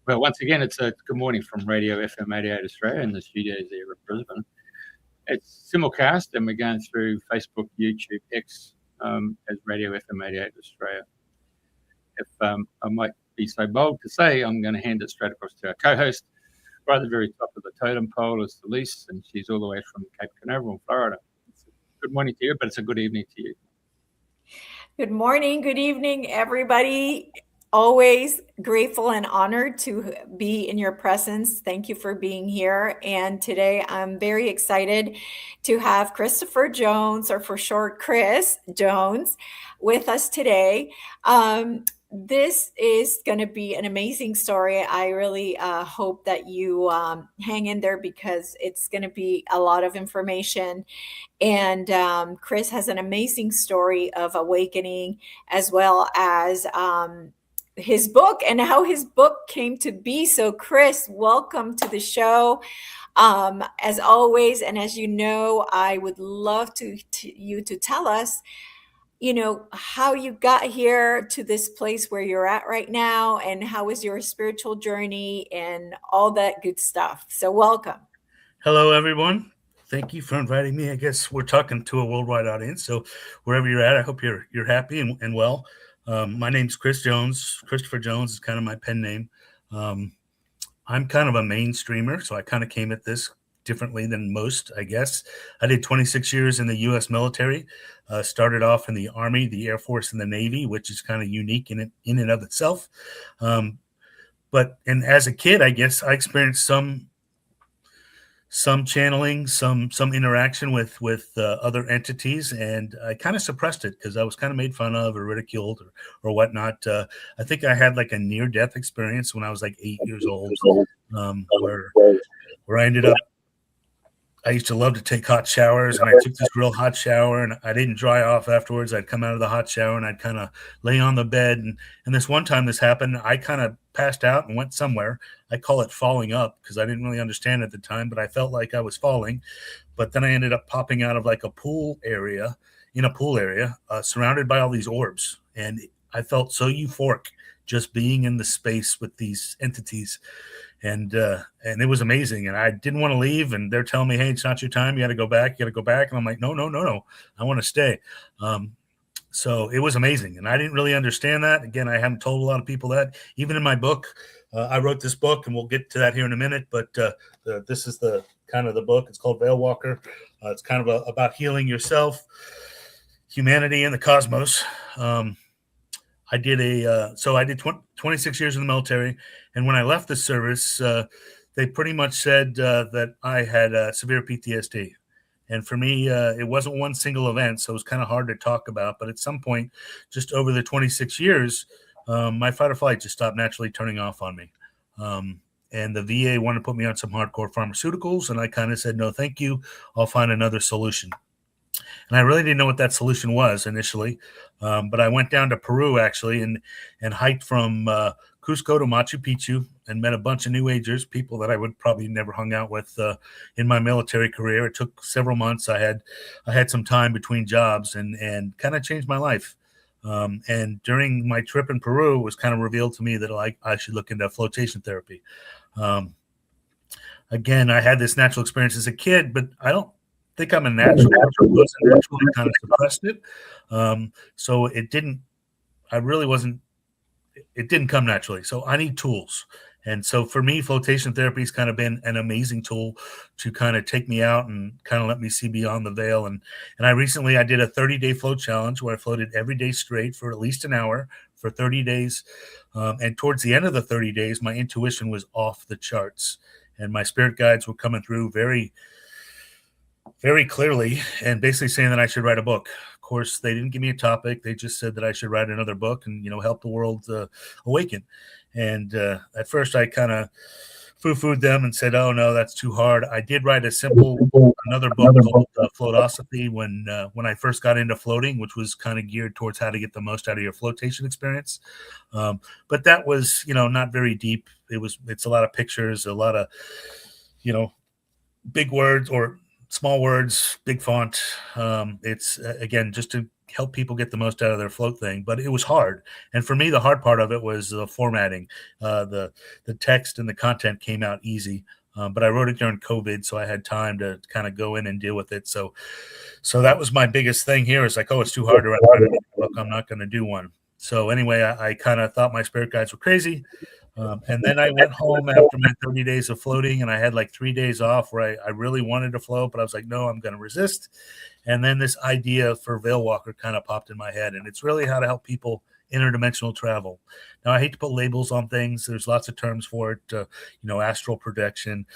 Well, once again, it's a good morning from Radio FM 88 Australia in the studios here in Brisbane. It's simulcast, and we're going through Facebook, YouTube, X as Radio FM 88 Australia. If I might be so bold to say, I'm going to hand it straight across to our co-host. Right at the very top of the totem pole is Elisa, and she's all the way from Cape Canaveral, Florida. It's a good morning to you, but it's a good evening to you. Good morning, good evening, everybody. Always grateful and honored to be in your presence. Thank you for being here. And today I'm very excited to have Christopher Jones, or for short, Chris Jones, with us today. This is going to be an amazing story. I really hope that you hang in there because it's going to be a lot of information. And Chris has an amazing story of awakening, as well as his book and how his book came to be. So Chris, welcome to the show. As always, and as you know, I would love you to tell us, how you got here to this place where you're at right now, and how is your spiritual journey and all that good stuff. So welcome. Hello, everyone. Thank you for inviting me. I guess we're talking to a worldwide audience, so wherever you're at, I hope you're happy and well. My name's Chris Jones. Christopher Jones is kind of my pen name. I'm kind of a mainstreamer, so I kind of came at this differently than most, I guess. I did 26 years in the U.S. military. Started off in the Army, the Air Force, and the Navy, which is kind of unique in and of itself. But as a kid, I guess I experienced some channeling, some interaction with other entities, and I kind of suppressed it because I was kind of made fun of or ridiculed or whatnot. I think I had like a near-death experience when I was like 8 years old, where I ended up. I used to love to take hot showers, and I took this real hot shower, and I didn't dry off afterwards. I'd come out of the hot shower, and I'd kind of lay on the bed. And this one time this happened, I kind of passed out and went somewhere. I call it falling up because I didn't really understand at the time, but I felt like I was falling. But then I ended up popping out of like a pool area, surrounded by all these orbs. And I felt so euphoric just being in the space with these entities. And it was amazing. And I didn't want to leave. And they're telling me, hey, it's not your time. You got to go back. And I'm like, no. I want to stay. So it was amazing. And I didn't really understand that. Again, I haven't told a lot of people that. Even in my book, I wrote this book, and we'll get to that here in a minute. But this is the kind of the book. It's called Veilwalker. It's kind of about healing yourself, humanity, and the cosmos. I did 26 years in the military, and when I left the service, they pretty much said that I had severe PTSD. And for me, it wasn't one single event, so it was kind of hard to talk about. But at some point, just over the 26 years, my fight or flight just stopped naturally turning off on me. And the VA wanted to put me on some hardcore pharmaceuticals, and I kind of said, no, thank you. I'll find another solution. And I really didn't know what that solution was initially. But I went down to Peru, actually, and hiked from Cusco to Machu Picchu and met a bunch of New Agers, people that I would probably never hung out with in my military career. It took several months. I had some time between jobs and kind of changed my life. And during my trip in Peru, it was kind of revealed to me that I should look into flotation therapy. Again, I had this natural experience as a kid, but I don't think I'm a natural. I kind of suppressed it. So it didn't come naturally. So I need tools. And so for me, flotation therapy has kind of been an amazing tool to kind of take me out and kind of let me see beyond the veil. And I did a 30-day float challenge where I floated every day straight for at least an hour for 30 days. And towards the end of the 30 days, my intuition was off the charts. And my spirit guides were coming through very, very clearly and basically saying that I should write a book. Of course, they didn't give me a topic. They just said that I should write another book and, help the world awaken. And at first I kind of foo-fooed them and said, oh, no, that's too hard. I did write another book called Floatosophy when I first got into floating, which was kind of geared towards how to get the most out of your flotation experience. But that was, not very deep. It's a lot of pictures, a lot of, big words, or small words, big font. It's again just to help people get the most out of their float thing. But it was hard, and for me, the hard part of it was the formatting. The text and the content came out easy, but I wrote it during COVID, so I had time to kind of go in and deal with it. So that was my biggest thing here. Is like, oh, it's too hard to write a book. I'm not going to do one. So anyway, I kind of thought my spirit guides were crazy. And then I went home after my 30 days of floating, and I had like 3 days off where I really wanted to float, but I was like, no, I'm going to resist. And then this idea for Veilwalker kind of popped in my head, and it's really how to help people interdimensional travel. Now, I hate to put labels on things. There's lots of terms for it, astral projection,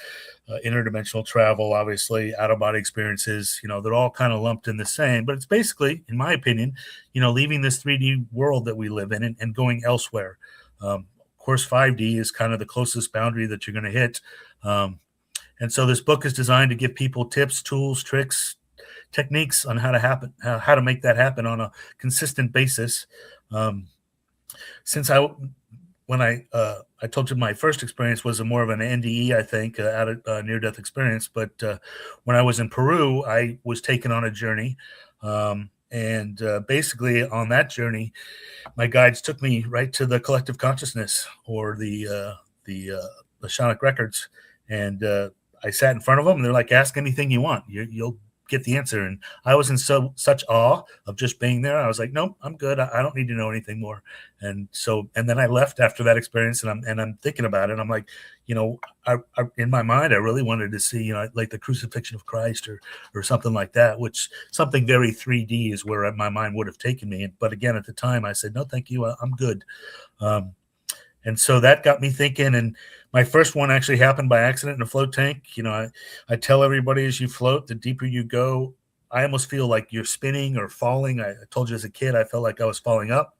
interdimensional travel, obviously, out-of-body experiences. They're all kind of lumped in the same, but it's basically, in my opinion, leaving this 3D world that we live in and going elsewhere. Of course, 5D is kind of the closest boundary that you're going to hit. And so this book is designed to give people tips, tools, tricks, techniques on how to make that happen on a consistent basis. Since when I told you my first experience was more of an NDE, I think, near-death experience. But when I was in Peru, I was taken on a journey. And basically on that journey, my guides took me right to the collective consciousness, or the Shonic records. And I sat in front of them, and they're like, ask anything you want. You'll get the answer. And I was in such awe of just being there. I was like, nope, I'm good. I don't need to know anything more. And then I left after that experience, and I'm thinking about it. I'm like, I in my mind, I really wanted to see, like the crucifixion of Christ or something like that, which something very 3D is where my mind would have taken me. But again, at the time I said, no, thank you. I'm good. And so that got me thinking, and my first one actually happened by accident in a float tank. I tell everybody, as you float, the deeper you go, I almost feel like you're spinning or falling. I told you as a kid, I felt like I was falling up.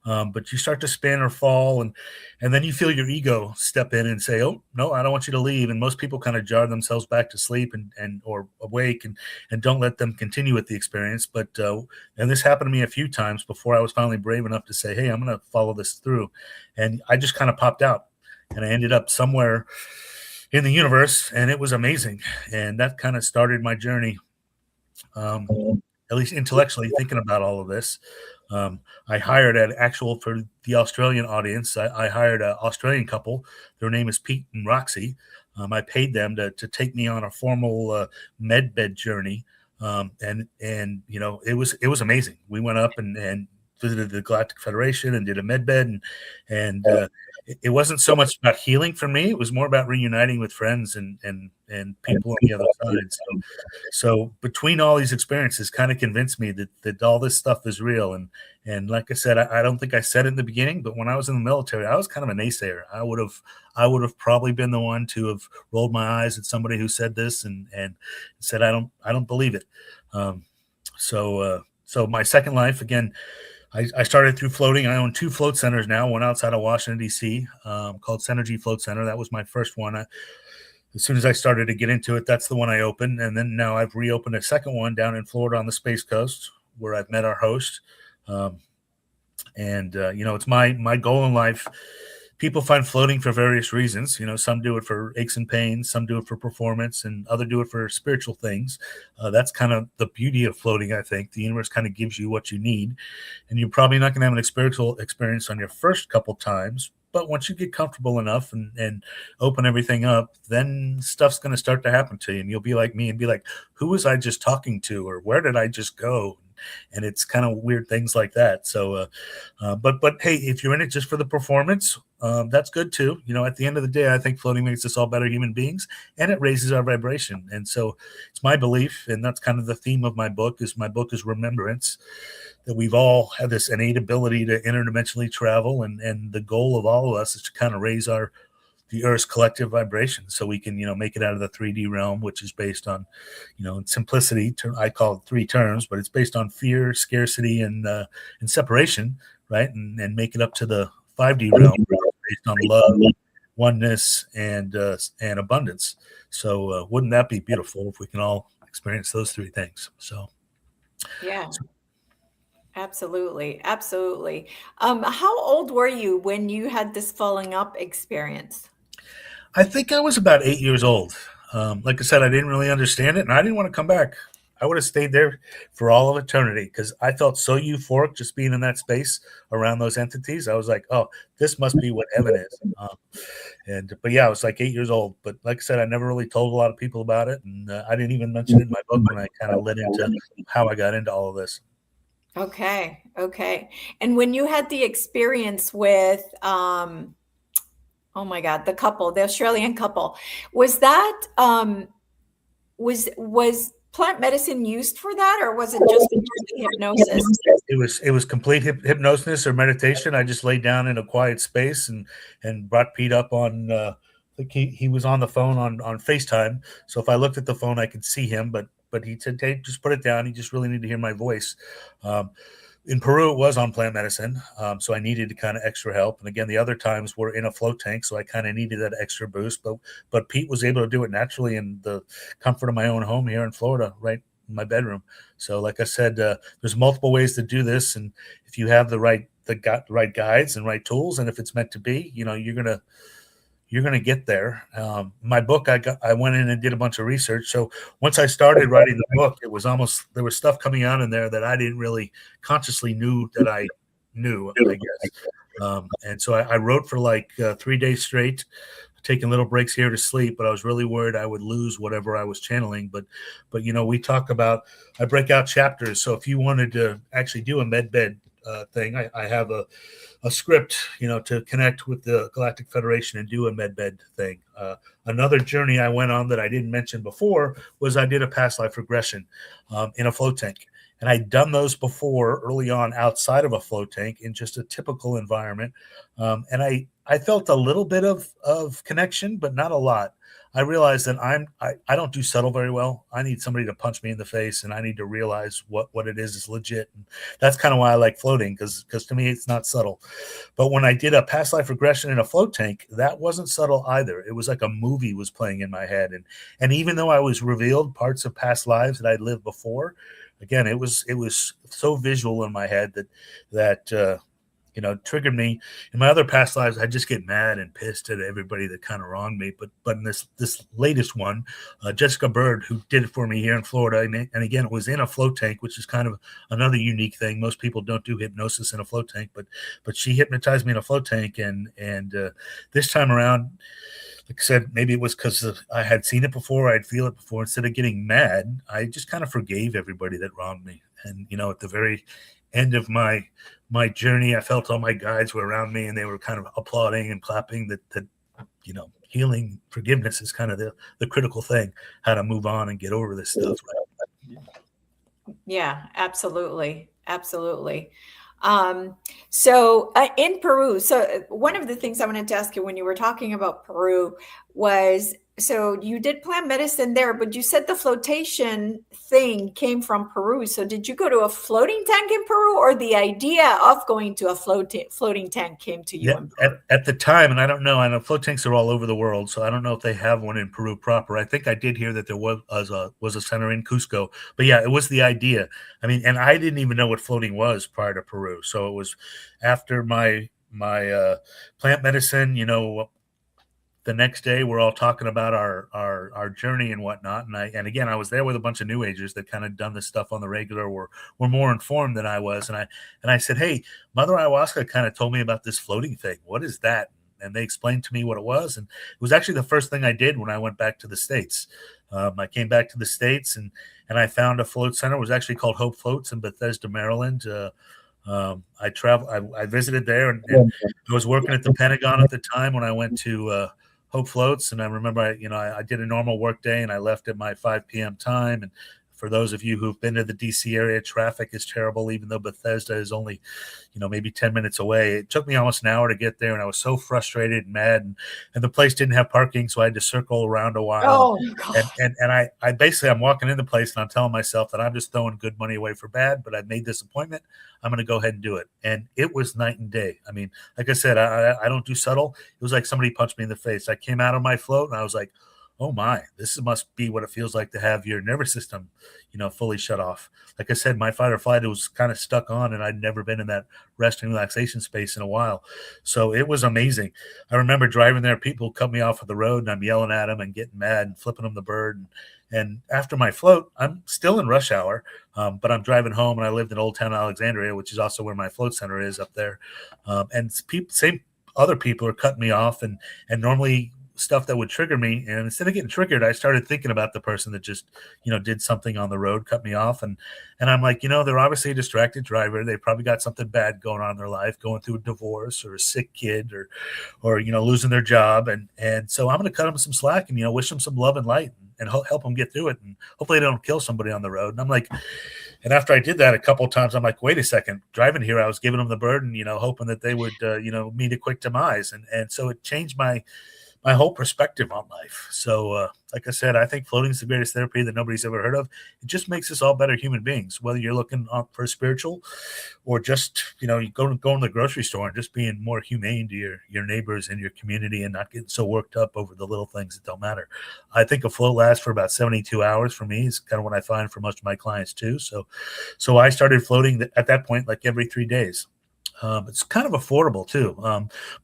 But you start to spin or fall, and then you feel your ego step in and say, oh, no, I don't want you to leave. And most people kind of jar themselves back to sleep and or awake and don't let them continue with the experience. But and this happened to me a few times before I was finally brave enough to say, hey, I'm going to follow this through. And I just kind of popped out, and I ended up somewhere in the universe, and it was amazing. And that kind of started my journey, at least intellectually, thinking about all of this. I hired for the Australian audience. I hired an Australian couple. Their name is Pete and Roxy. I paid them to take me on a formal med bed journey. And it was amazing. We went up and visited the Galactic Federation and did a med bed, and it wasn't so much about healing for me. It was more about reuniting with friends and people on the other side. So between all these experiences kind of convinced me that all this stuff is real. And like I said, I don't think I said it in the beginning, but when I was in the military, I was kind of a naysayer. I would have probably been the one to have rolled my eyes at somebody who said this and said, I don't believe it. So my second life, again, I started through floating. I own 2 float centers now, one outside of Washington, D.C., called Synergy Float Center. That was my first one. As soon as I started to get into it, that's the one I opened. And then now I've reopened a second one down in Florida on the Space Coast, where I've met our host. It's my goal in life. People find floating for various reasons. Some do it for aches and pains, some do it for performance, and others do it for spiritual things. That's kind of the beauty of floating, I think. The universe kind of gives you what you need, and you're probably not going to have an spiritual experience on your first couple times. But once you get comfortable enough and open everything up, then stuff's going to start to happen to you. And you'll be like me and be like, who was I just talking to? Or where did I just go? And it's kind of weird things like that. So, but hey, if you're in it just for the performance, that's good too. At the end of the day, I think floating makes us all better human beings, and it raises our vibration. And so it's my belief, and that's kind of the theme of my book is remembrance, that we've all had this innate ability to interdimensionally travel. And the goal of all of us is to kind of raise the Earth's collective vibration, so we can, make it out of the 3D realm, which is based on, in simplicity. I call it 3 terms, but it's based on fear, scarcity, and separation, right? And make it up to the 5D realm based on love, oneness, and abundance. So wouldn't that be beautiful if we can all experience those 3 things? So yeah. Absolutely. How old were you when you had this falling up experience? I think I was about 8 years old. Like I said, I didn't really understand it, and I didn't want to come back. I would have stayed there for all of eternity because I felt so euphoric just being in that space around those entities. I was like, oh, this must be what heaven is. But yeah, I was like 8 years old. But like I said, I never really told a lot of people about it. And I didn't even mention it in my book when I kind of led into how I got into all of this. Okay. And when you had the experience with, oh my God, the Australian couple, was that, was plant medicine used for that, or was it just hypnosis? It was complete hypnosis or meditation. I just laid down in a quiet space and brought Pete up on. I think he was on the phone on FaceTime. So if I looked at the phone, I could see him. But he said, "Hey, just put it down. He just really needed to hear my voice." In Peru, it was on plant medicine, so I needed kind of extra help. And again, the other times were in a float tank, so I kind of needed that extra boost. But Pete was able to do it naturally in the comfort of my own home here in Florida, right in my bedroom. So, like I said, there's multiple ways to do this, and if you have the right guides and right tools, and if it's meant to be, you're gonna get there. My book, I went in and did a bunch of research. So once I started writing the book, it was almost, there was stuff coming out in there that I didn't really consciously knew that I knew, I guess. And so I wrote for like 3 days straight, taking little breaks here to sleep, but I was really worried I would lose whatever I was channeling. But we talk about, I break out chapters. So if you wanted to actually do a med bed thing, I have a script, to connect with the Galactic Federation and do a medbed thing. Another journey I went on that I didn't mention before was I did a past life regression in a float tank. And I'd done those before early on outside of a float tank in just a typical environment. And I felt a little bit of connection, but not a lot. I realized that I don't do subtle very well. I need somebody to punch me in the face, and I need to realize what it is legit. And that's kind of why I like floating, because to me it's not subtle. But when I did a past life regression in a float tank, that wasn't subtle either. It was like a movie was playing in my head, and even though I was revealed parts of past lives that I'd lived before, again, it was so visual in my head that triggered me. In my other past lives, I just get mad and pissed at everybody that kind of wronged me. But in this latest one, Jessica Bird, who did it for me here in Florida, and again, it was in a float tank, which is kind of another unique thing. Most people don't do hypnosis in a float tank, but she hypnotized me in a float tank, and this time around, like I said, maybe it was because I had seen it before, I'd feel it before. Instead of getting mad, I just kind of forgave everybody that wronged me. And at the very end of my journey, I felt all my guides were around me, and they were kind of applauding and clapping. That healing, forgiveness is kind of the critical thing, how to move on and get over this stuff. Yeah, absolutely. So in Peru, so one of the things I wanted to ask you when you were talking about Peru was, so you did plant medicine there, but you said the flotation thing came from Peru. So did you go to a floating tank in Peru, or the idea of going to a floating tank came to you? Yeah, at the time, and I don't know, I know float tanks are all over the world, so I don't know if they have one in Peru proper. I think I did hear that there was a center in Cusco, but yeah, it was the idea. I mean, and I didn't even know what floating was prior to Peru. So it was after my plant medicine, the next day we're all talking about our journey and whatnot. And again, I was there with a bunch of new agers that kind of done this stuff on the regular, were more informed than I was. And I said, hey, Mother Ayahuasca kind of told me about this floating thing. What is that? And they explained to me what it was. And it was actually the first thing I did when I went back to the States. I came back to the States and I found a float center. It was actually called Hope Floats in Bethesda, Maryland. I visited there, and I was working at the Pentagon at the time when I went to Hope Floats. And I remember, I did a normal work day, and I left at my 5 p.m. time. And for those of you who've been to the DC area, traffic is terrible, even though Bethesda is only, maybe 10 minutes away. It took me almost an hour to get there, and I was so frustrated and mad, and the place didn't have parking, so I had to circle around a while. Oh, God. And I basically, I'm walking in the place, and I'm telling myself that I'm just throwing good money away for bad, but I've made this appointment. I'm going to go ahead and do it. And it was night and day. I mean, like I said, I don't do subtle. It was like somebody punched me in the face. I came out of my float, and I was like, oh my, this must be what it feels like to have your nervous system, fully shut off. Like I said, my fight or flight was kind of stuck on, and I'd never been in that rest and relaxation space in a while. So it was amazing. I remember driving there, people cut me off of the road, and I'm yelling at them and getting mad and flipping them the bird. And after my float, I'm still in rush hour, but I'm driving home, and I lived in Old Town Alexandria, which is also where my float center is up there. And same other people are cutting me off, and normally stuff that would trigger me. And instead of getting triggered, I started thinking about the person that just, did something on the road, cut me off. And I'm like, they're obviously a distracted driver. They probably got something bad going on in their life, going through a divorce or a sick kid or losing their job. And so I'm going to cut them some slack and, wish them some love and light and help them get through it. And hopefully they don't kill somebody on the road. And I'm like, and after I did that a couple of times, I'm like, wait a second, driving here, I was giving them the burden, hoping that they would, meet a quick demise. And so it changed my whole perspective on life. So, like I said, I think floating is the greatest therapy that nobody's ever heard of. It just makes us all better human beings, whether you're looking for spiritual or just, you go to the grocery store and just being more humane to your neighbors and your community and not getting so worked up over the little things that don't matter. I think a float lasts for about 72 hours for me. Is kind of what I find for most of my clients too. So I started floating at that point, like every 3 days. It's kind of affordable too.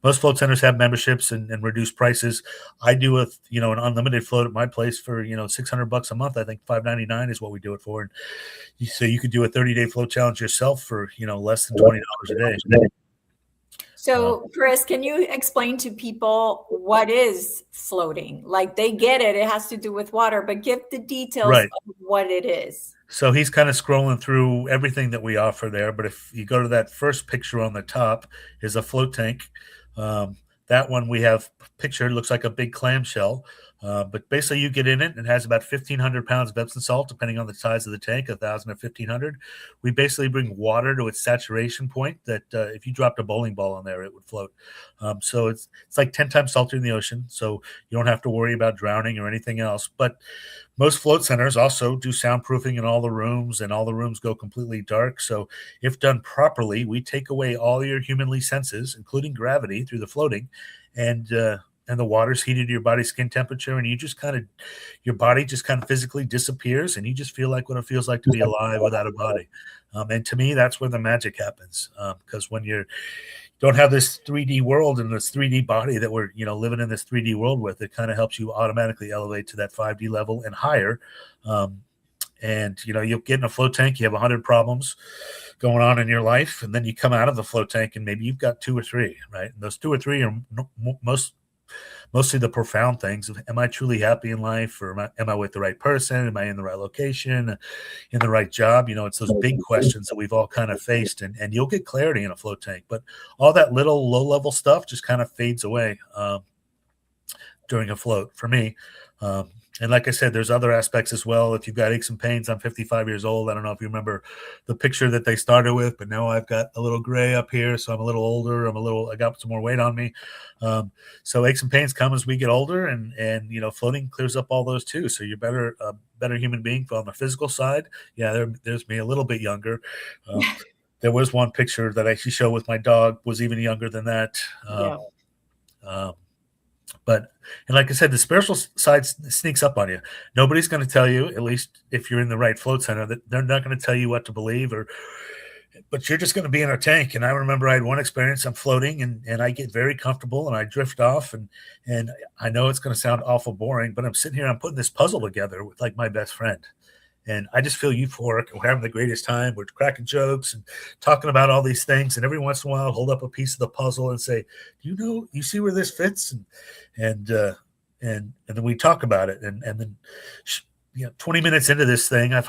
Most float centers have memberships and reduced prices. I do an unlimited float at my place for $600 a month. I think $599 is what we do it for. And so you could do a 30-day float challenge yourself for less than $20 a day. So, Chris, can you explain to people what is floating? Like they get it; it has to do with water, but give the details of what it is. So he's kind of scrolling through everything that we offer there. But if you go to that first picture on the top is a float tank. That one we have pictured looks like a big clamshell. But basically you get in it and it has about 1,500 pounds of Epsom salt, depending on the size of the tank, 1,000 or 1,500. We basically bring water to its saturation point that if you dropped a bowling ball on there, it would float. So it's like 10 times saltier in the ocean. So you don't have to worry about drowning or anything else. But most float centers also do soundproofing in all the rooms, and all the rooms go completely dark. So if done properly, we take away all your humanly senses, including gravity, through the floating, and the water's heated to your body's skin temperature, and your body just kind of physically disappears, and you just feel like what it feels like to be alive without a body. And to me, that's where the magic happens, because when you don't have this 3D world and this 3D body that we're living in this 3D world with, it kind of helps you automatically elevate to that 5D level and higher. And you'll get in a float tank, you have 100 problems going on in your life, and then you come out of the float tank and maybe you've got 2 or 3, right? And those 2 or 3 are mostly the profound things of, am I truly happy in life, or am I with the right person? Am I in the right location, in the right job? It's those big questions that we've all kind of faced, and you'll get clarity in a float tank, but all that little low level stuff just kind of fades away during a float for me. And like I said, there's other aspects as well. If you've got aches and pains, I'm 55 years old. I don't know if you remember the picture that they started with, but now I've got a little gray up here. So I'm a little older. I got some more weight on me. So aches and pains come as we get older, and floating clears up all those too. So you're a better human being on the physical side. Yeah, there's me a little bit younger. There was one picture that I actually showed with my dog, was even younger than that. And like I said, the spiritual side sneaks up on you. Nobody's going to tell you, at least if you're in the right float center, that they're not going to tell you what to believe, but you're just going to be in a tank. And I remember I had one experience. I'm floating and I get very comfortable and I drift off, and I know it's going to sound awful boring, but I'm sitting here, I'm putting this puzzle together with like my best friend. And I just feel euphoric. We're having the greatest time. We're cracking jokes and talking about all these things. And every once in a while, I'll hold up a piece of the puzzle and say, you see where this fits? And then we talk about it. And then 20 minutes into this thing, I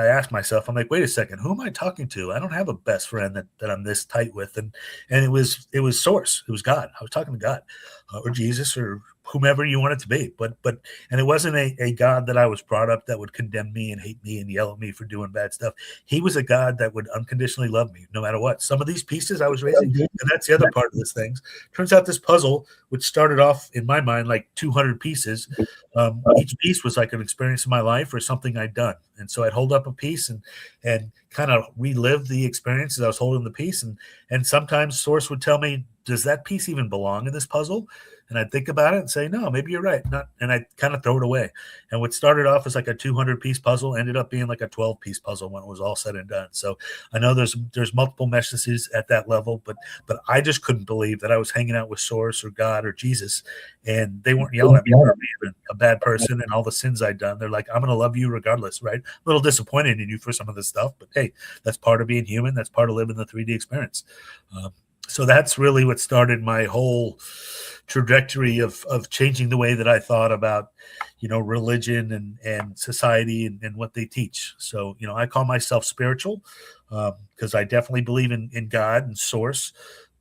asked myself, I'm like, wait a second, who am I talking to? I don't have a best friend that I'm this tight with. And it was Source. It was God. I was talking to God or Jesus or whomever you want it to be. And it wasn't a God that I was brought up that would condemn me and hate me and yell at me for doing bad stuff. He was a God that would unconditionally love me no matter what. Some of these pieces I was raising, and that's the other part of this thing. Turns out this puzzle, which started off in my mind like 200 pieces, each piece was like an experience in my life or something I'd done. And so I'd hold up a piece and kind of relive the experience as I was holding the piece. And sometimes Source would tell me, does that piece even belong in this puzzle? And I'd think about it and say, no, maybe you're right. And I'd kind of throw it away. And what started off as like a 200-piece puzzle ended up being like a 12-piece puzzle when it was all said and done. So I know there's multiple messages at that level, but I just couldn't believe that I was hanging out with Source or God or Jesus, and they weren't yelling at me for being a bad person and all the sins I'd done. They're like, I'm going to love you regardless, right? A little disappointed in you for some of this stuff, but hey, that's part of being human. That's part of living the 3D experience. So that's really what started my whole trajectory of changing the way that I thought about, religion and society and what they teach. So, I call myself spiritual because I definitely believe in God and Source,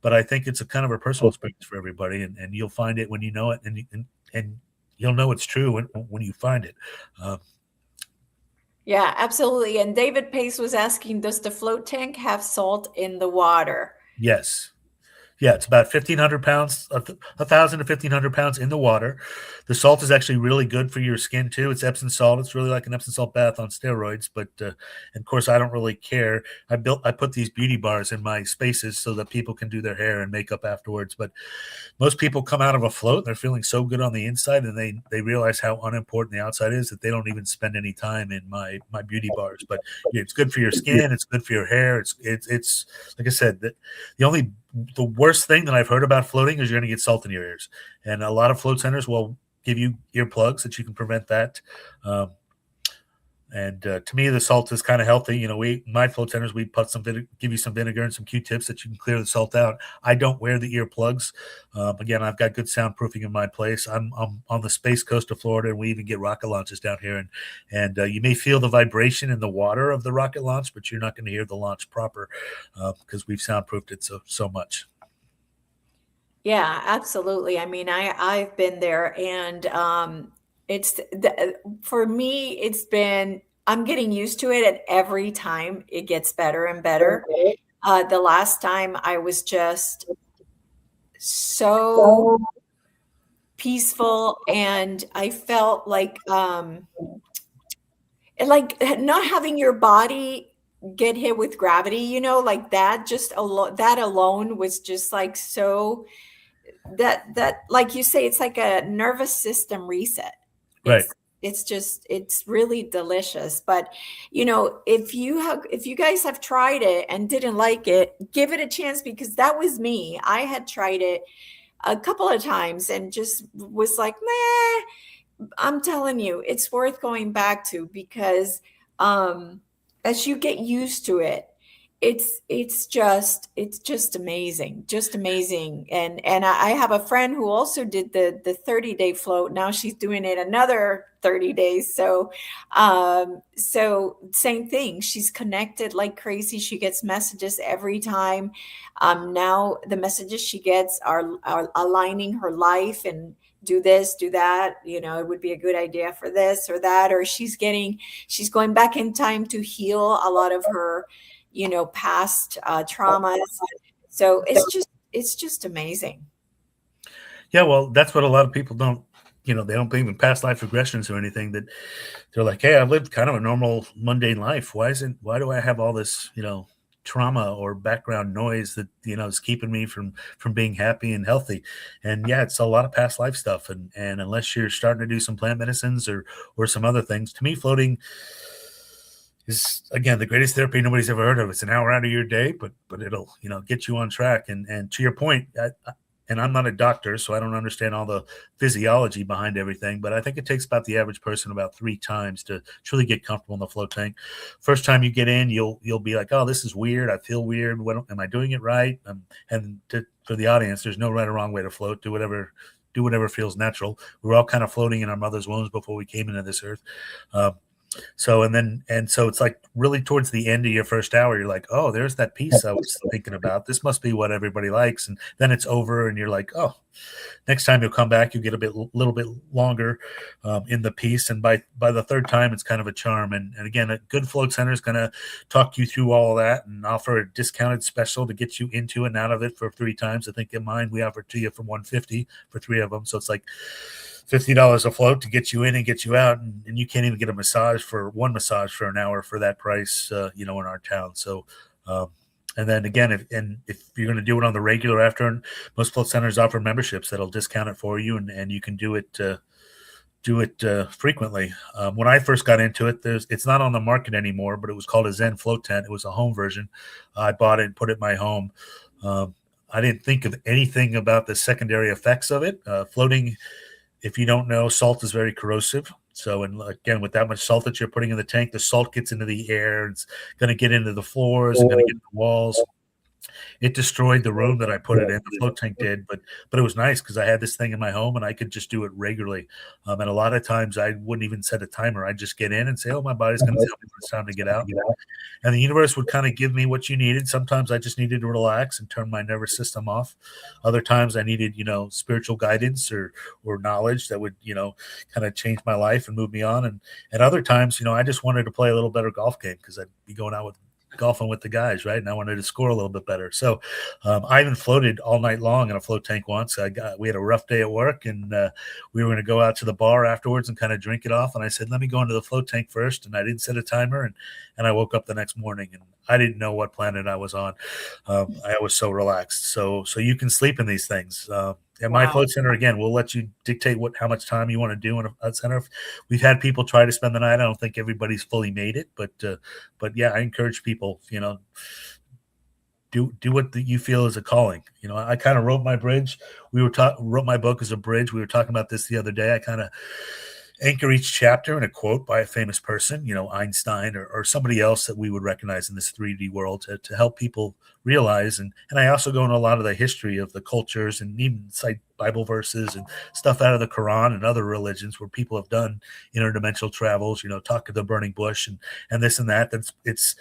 but I think it's a kind of a personal experience for everybody, and you'll find it when you know it, and you'll know it's true when you find it. Yeah, absolutely. And David Pace was asking, does the float tank have salt in the water? Yes. Yeah, it's about 1,500 pounds, 1,000 to 1,500 pounds in the water. The salt is actually really good for your skin too. It's Epsom salt. It's really like an Epsom salt bath on steroids. But and of course, I don't really care. I put these beauty bars in my spaces so that people can do their hair and makeup afterwards. But most people come out of a float and they're feeling so good on the inside, and they realize how unimportant the outside is that they don't even spend any time in my beauty bars. But yeah, it's good for your skin. It's good for your hair. It's like I said, the worst thing that I've heard about floating is you're going to get salt in your ears. And a lot of float centers will give you earplugs that you can prevent that. To me, the salt is kind of healthy. My float centers, we put give you some vinegar and some Q-tips that you can clear the salt out. I don't wear the earplugs. Again, I've got good soundproofing in my place. I'm on the Space Coast of Florida, and we even get rocket launches down here. And you may feel the vibration in the water of the rocket launch, but you're not going to hear the launch proper because we've soundproofed it so much. Yeah, absolutely. I mean, I've been there, and for me, I'm getting used to it, and every time it gets better and better. The last time I was just so peaceful, and I felt like not having your body get hit with gravity, like that, that alone was just like so that like you say, it's like a nervous system reset. Right. It's really delicious. But if you guys have tried it and didn't like it, give it a chance, because that was me. I had tried it a couple of times and just was like, meh. I'm telling you, it's worth going back to, because as you get used to it, it's just amazing, and I have a friend who also did the 30-day float. Now she's doing it another 30 days. So same thing, she's connected like crazy. She gets messages every time. Now the messages she gets are aligning her life, and do this, do that, it would be a good idea for this or that, or she's going back in time to heal a lot of her past traumas. So it's just amazing. Yeah, well, that's what a lot of people don't, they don't believe in past life regressions or anything. That they're like, hey, I've lived kind of a normal, mundane life. Why do I have all this, trauma or background noise that, is keeping me from being happy and healthy? And yeah, it's a lot of past life stuff. And unless you're starting to do some plant medicines or some other things, to me, floating is, again, the greatest therapy nobody's ever heard of. It's an hour out of your day, but it'll, get you on track. And to your point, and I'm not a doctor, so I don't understand all the physiology behind everything, but I think it takes about the average person about 3 times to truly get comfortable in the float tank. First time you get in, you'll be like, oh, this is weird. I feel weird. Am I doing it right? For the audience, there's no right or wrong way to float. Do whatever feels natural. We're all kind of floating in our mother's wombs before we came into this earth. So it's like really towards the end of your first hour, you're like, oh, there's that piece I was thinking about. This must be what everybody likes. And then it's over and you're like, oh, next time you'll come back, you'll get little bit longer in the piece. And by the third time, it's kind of a charm. And again, a good float center is going to talk you through all of that and offer a discounted special to get you into and out of it for 3 times. I think in mine, we offer to you for $150 for 3 of them. So it's like $50 a float to get you in and get you out. And you can't even get a massage for an hour for that price, in our town. So, and then again, if you're going to do it on the regular after, most float centers offer memberships that'll discount it for you, and you can do it frequently. When I first got into it, it's not on the market anymore, but it was called a Zen float tent. It was a home version. I bought it and put it in my home. I didn't think of anything about the secondary effects of it. Floating, if you don't know, salt is very corrosive. So, and again, with that much salt that you're putting in the tank, the salt gets into the air. It's going to get into the floors, it's going to get into the walls. It destroyed the room that I put it in. The float tank did, but it was nice because I had this thing in my home and I could just do it regularly. And a lot of times I wouldn't even set a timer. I'd just get in and say, "Oh, my body's going to tell me it's time to get out." And the universe would kind of give me what you needed. Sometimes I just needed to relax and turn my nervous system off. Other times I needed, spiritual guidance or knowledge that would, kind of change my life and move me on. And other times, I just wanted to play a little better golf game because I'd be going out golfing with the guys, right? And I wanted to score a little bit better. So I even floated all night long in a float tank once. We had a rough day at work, and we were going to go out to the bar afterwards and kind of drink it off. And I said, let me go into the float tank first. And I didn't set a timer. And I woke up the next morning and I didn't know what planet I was on. I was so relaxed. So you can sleep in these things. At my float center, again, we'll let you dictate how much time you want to do in a center. We've had people try to spend the night. I don't think everybody's fully made it, but yeah, I encourage people, do what you feel is a calling. I kind of wrote my bridge. Wrote my book as a bridge. We were talking about this the other day. I kind of anchor each chapter in a quote by a famous person, Einstein or somebody else that we would recognize in this 3D world to help people realize. And I also go into a lot of the history of the cultures and even cite Bible verses and stuff out of the Quran and other religions where people have done interdimensional travels, talk to the burning bush and this and that. It's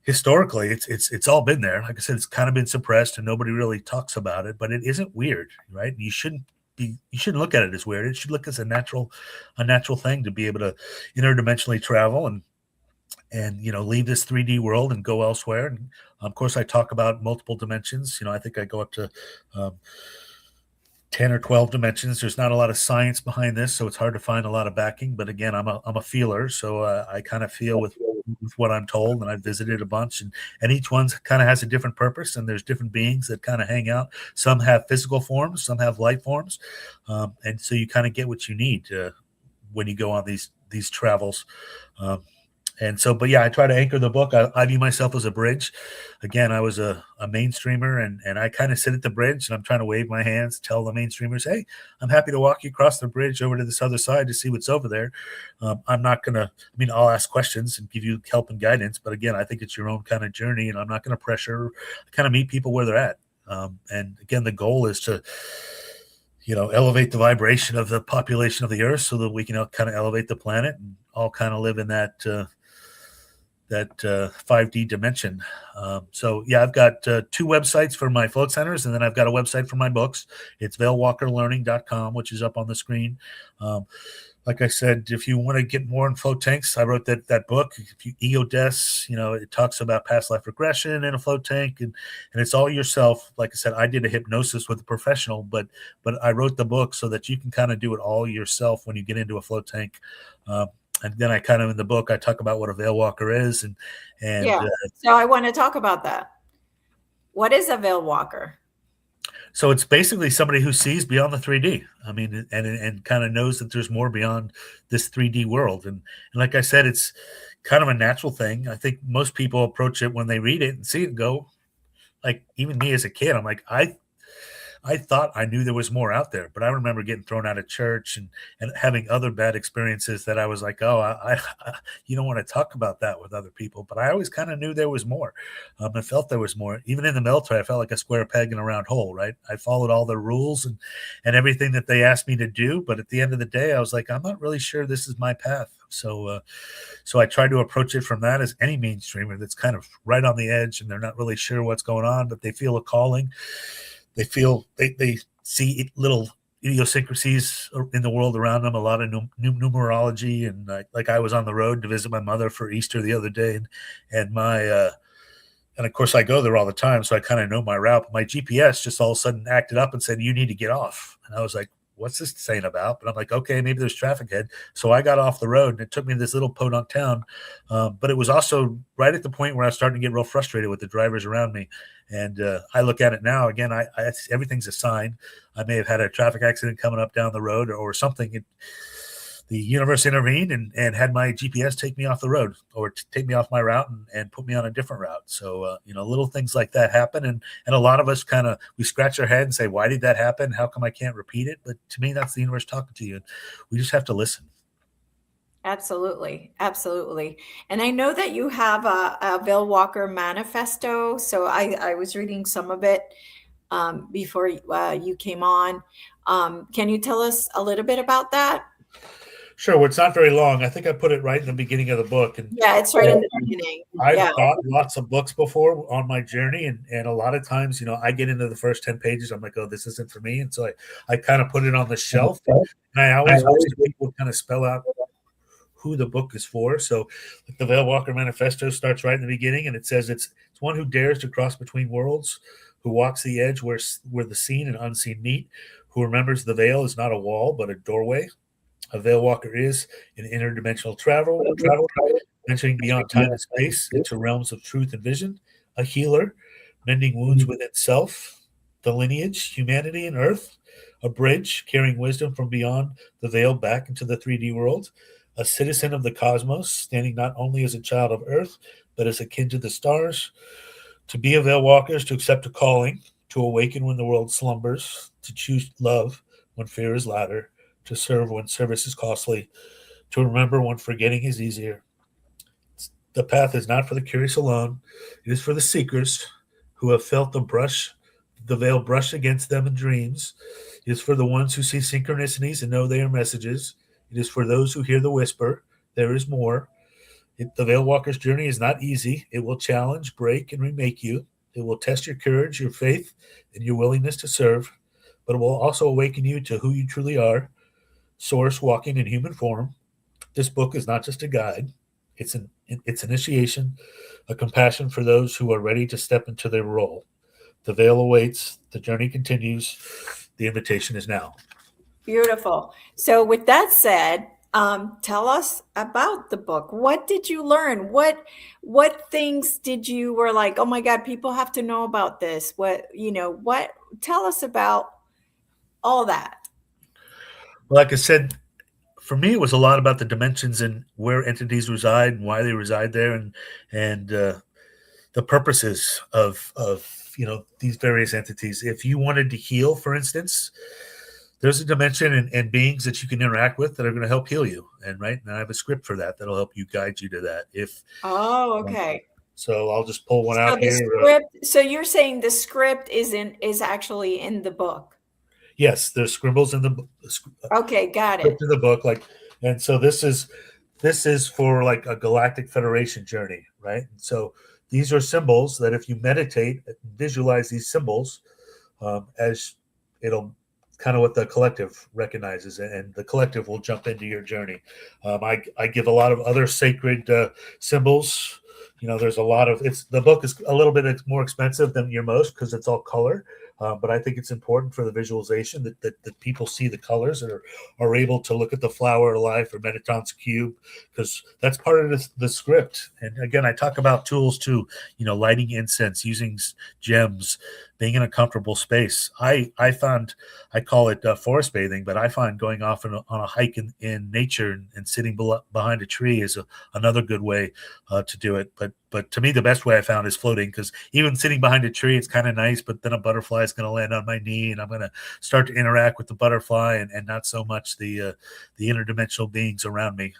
historically, it's all been there. Like I said, it's kind of been suppressed and nobody really talks about it, but it isn't weird, right? You shouldn't look at it as weird. It should look as a natural thing to be able to interdimensionally travel and leave this 3D world and go elsewhere. And of course, I talk about multiple dimensions. I think I go up to 10 or 12 dimensions. There's not a lot of science behind this, so it's hard to find a lot of backing. But again, I'm a feeler, so I kind of feel with what I'm told, and I've visited a bunch, and each one kind of has a different purpose, and there's different beings that kind of hang out. Some have physical forms, some have light forms, and so you kind of get what you need when you go on these travels. And so, but yeah, I try to anchor the book. I view myself as a bridge. Again, I was a mainstreamer, and I kind of sit at the bridge, and I'm trying to wave my hands, tell the mainstreamers, hey, I'm happy to walk you across the bridge over to this other side to see what's over there. I'm not going to, I'll ask questions and give you help and guidance. But again, I think it's your own kind of journey, and I'm not going to pressure. I kind of meet people where they're at. And again, the goal is to, elevate the vibration of the population of the earth so that we can kind of elevate the planet and all kind of live in that 5D dimension. So yeah, I've got 2 websites for my float centers, and then I've got a website for my books. It's veilwalkerlearning.com, which is up on the screen. Like I said, if you want to get more in float tanks, I wrote that book. If you ego deaths, it talks about past life regression in a float tank, and it's all yourself. Like I said, I did a hypnosis with a professional, but I wrote the book so that you can kind of do it all yourself when you get into a float tank. And then I kind of in the book I talk about what a Veilwalker is, and yeah. So I want to talk about that. What is a Veilwalker? So it's basically somebody who sees beyond the 3D. And kind of knows that there's more beyond this 3D world. And like I said, it's kind of a natural thing. I think most people approach it when they read it and see it and go, like even me as a kid, I'm like, I thought I knew there was more out there, but I remember getting thrown out of church and having other bad experiences that I was like, oh, I you don't want to talk about that with other people. But I always kind of knew there was more. I felt there was more. Even in the military, I felt like a square peg in a round hole, right? I followed all the rules and everything that they asked me to do. But at the end of the day, I was like, I'm not really sure this is my path. So I tried to approach it from that as any mainstreamer that's kind of right on the edge and they're not really sure what's going on, but they feel a calling. they feel they see little idiosyncrasies in the world around them, a lot of numerology, and like I was on the road to visit my mother for Easter the other day, and my and of course I go there all the time, so I kind of know my route. But my GPS just all of a sudden acted up and said, "You need to get off," and I was like, "What's this saying about?" But I'm like, okay, maybe there's traffic ahead. So I got off the road, and it took me to this little podunk town. But it was also right at the point where I was starting to get real frustrated with the drivers around me. And I look at it now, again, everything's a sign. I may have had a traffic accident coming up down the road or something. The universe intervened and had my GPS take me off the road or take me off my route and put me on a different route. So, little things like that happen. And a lot of us we scratch our head and say, why did that happen? How come I can't repeat it? But to me, that's the universe talking to you. And we just have to listen. Absolutely. Absolutely. And I know that you have a Veilwalker manifesto. So I was reading some of it before you came on. Can you tell us a little bit about that? Sure. Well, it's not very long. I think I put it right in the beginning of the book. And yeah, it's right in the beginning. I've bought lots of books before on my journey. And a lot of times, I get into the first 10 pages. I'm like, oh, this isn't for me. And so I kind of put it on the shelf. And I always wish people kind of spell out who the book is for. So the Veilwalker Manifesto starts right in the beginning. And it says it's one who dares to cross between worlds, who walks the edge where the seen and unseen meet, who remembers the veil is not a wall, but a doorway. A Veilwalker is an interdimensional travel, venturing beyond time and space into realms of truth and vision. A healer, mending wounds within self. The lineage, humanity and earth. A bridge, carrying wisdom from beyond the veil back into the 3D world. A citizen of the cosmos, standing not only as a child of earth, but as akin to the stars. To be a Veilwalker is to accept a calling, to awaken when the world slumbers, to choose love when fear is louder, to serve when service is costly, to remember when forgetting is easier. The path is not for the curious alone. It is for the seekers who have felt the veil brush against them in dreams. It is for the ones who see synchronicities and know they are messages. It is for those who hear the whisper, there is more. The Veilwalker's journey is not easy. It will challenge, break, and remake you. It will test your courage, your faith, and your willingness to serve. But it will also awaken you to who you truly are. Source walking in human form. This book is not just a guide. It's initiation, a compassion for those who are ready to step into their role. The veil awaits. The journey continues. The invitation is now. Beautiful. So with that said, tell us about the book. What did you learn? What things did you were like, oh my God, people have to know about this? Tell us about all that. Like I said, for me, it was a lot about the dimensions and where entities reside and why they reside there, and the purposes of these various entities. If you wanted to heal, for instance, there's a dimension and beings that you can interact with that are going to help heal you, and I have a script for that that'll help you guide you to that. Okay. So I'll just pull one out here. So you're saying the script is actually in the book? Yes, there's scribbles in the book. Okay, got it. In the book, and so this is for like a galactic federation journey, right? And so these are symbols that if you meditate, visualize these symbols, as it'll kind of what the collective recognizes, and the collective will jump into your journey. I give a lot of other sacred symbols. There's a lot of the book is a little bit more expensive than your most because it's all color. But I think it's important for the visualization that people see the colors and are able to look at the flower of life or Metatron's cube, because that's part of the script. And again, I talk about tools too, lighting incense, using gems, being in a comfortable space. I call it forest bathing, but I find going off on a hike in nature and sitting behind a tree is another good way to do it. But to me, the best way I found is floating, because even sitting behind a tree, it's kind of nice, but then a butterfly is going to land on my knee and I'm going to start to interact with the butterfly and not so much the interdimensional beings around me.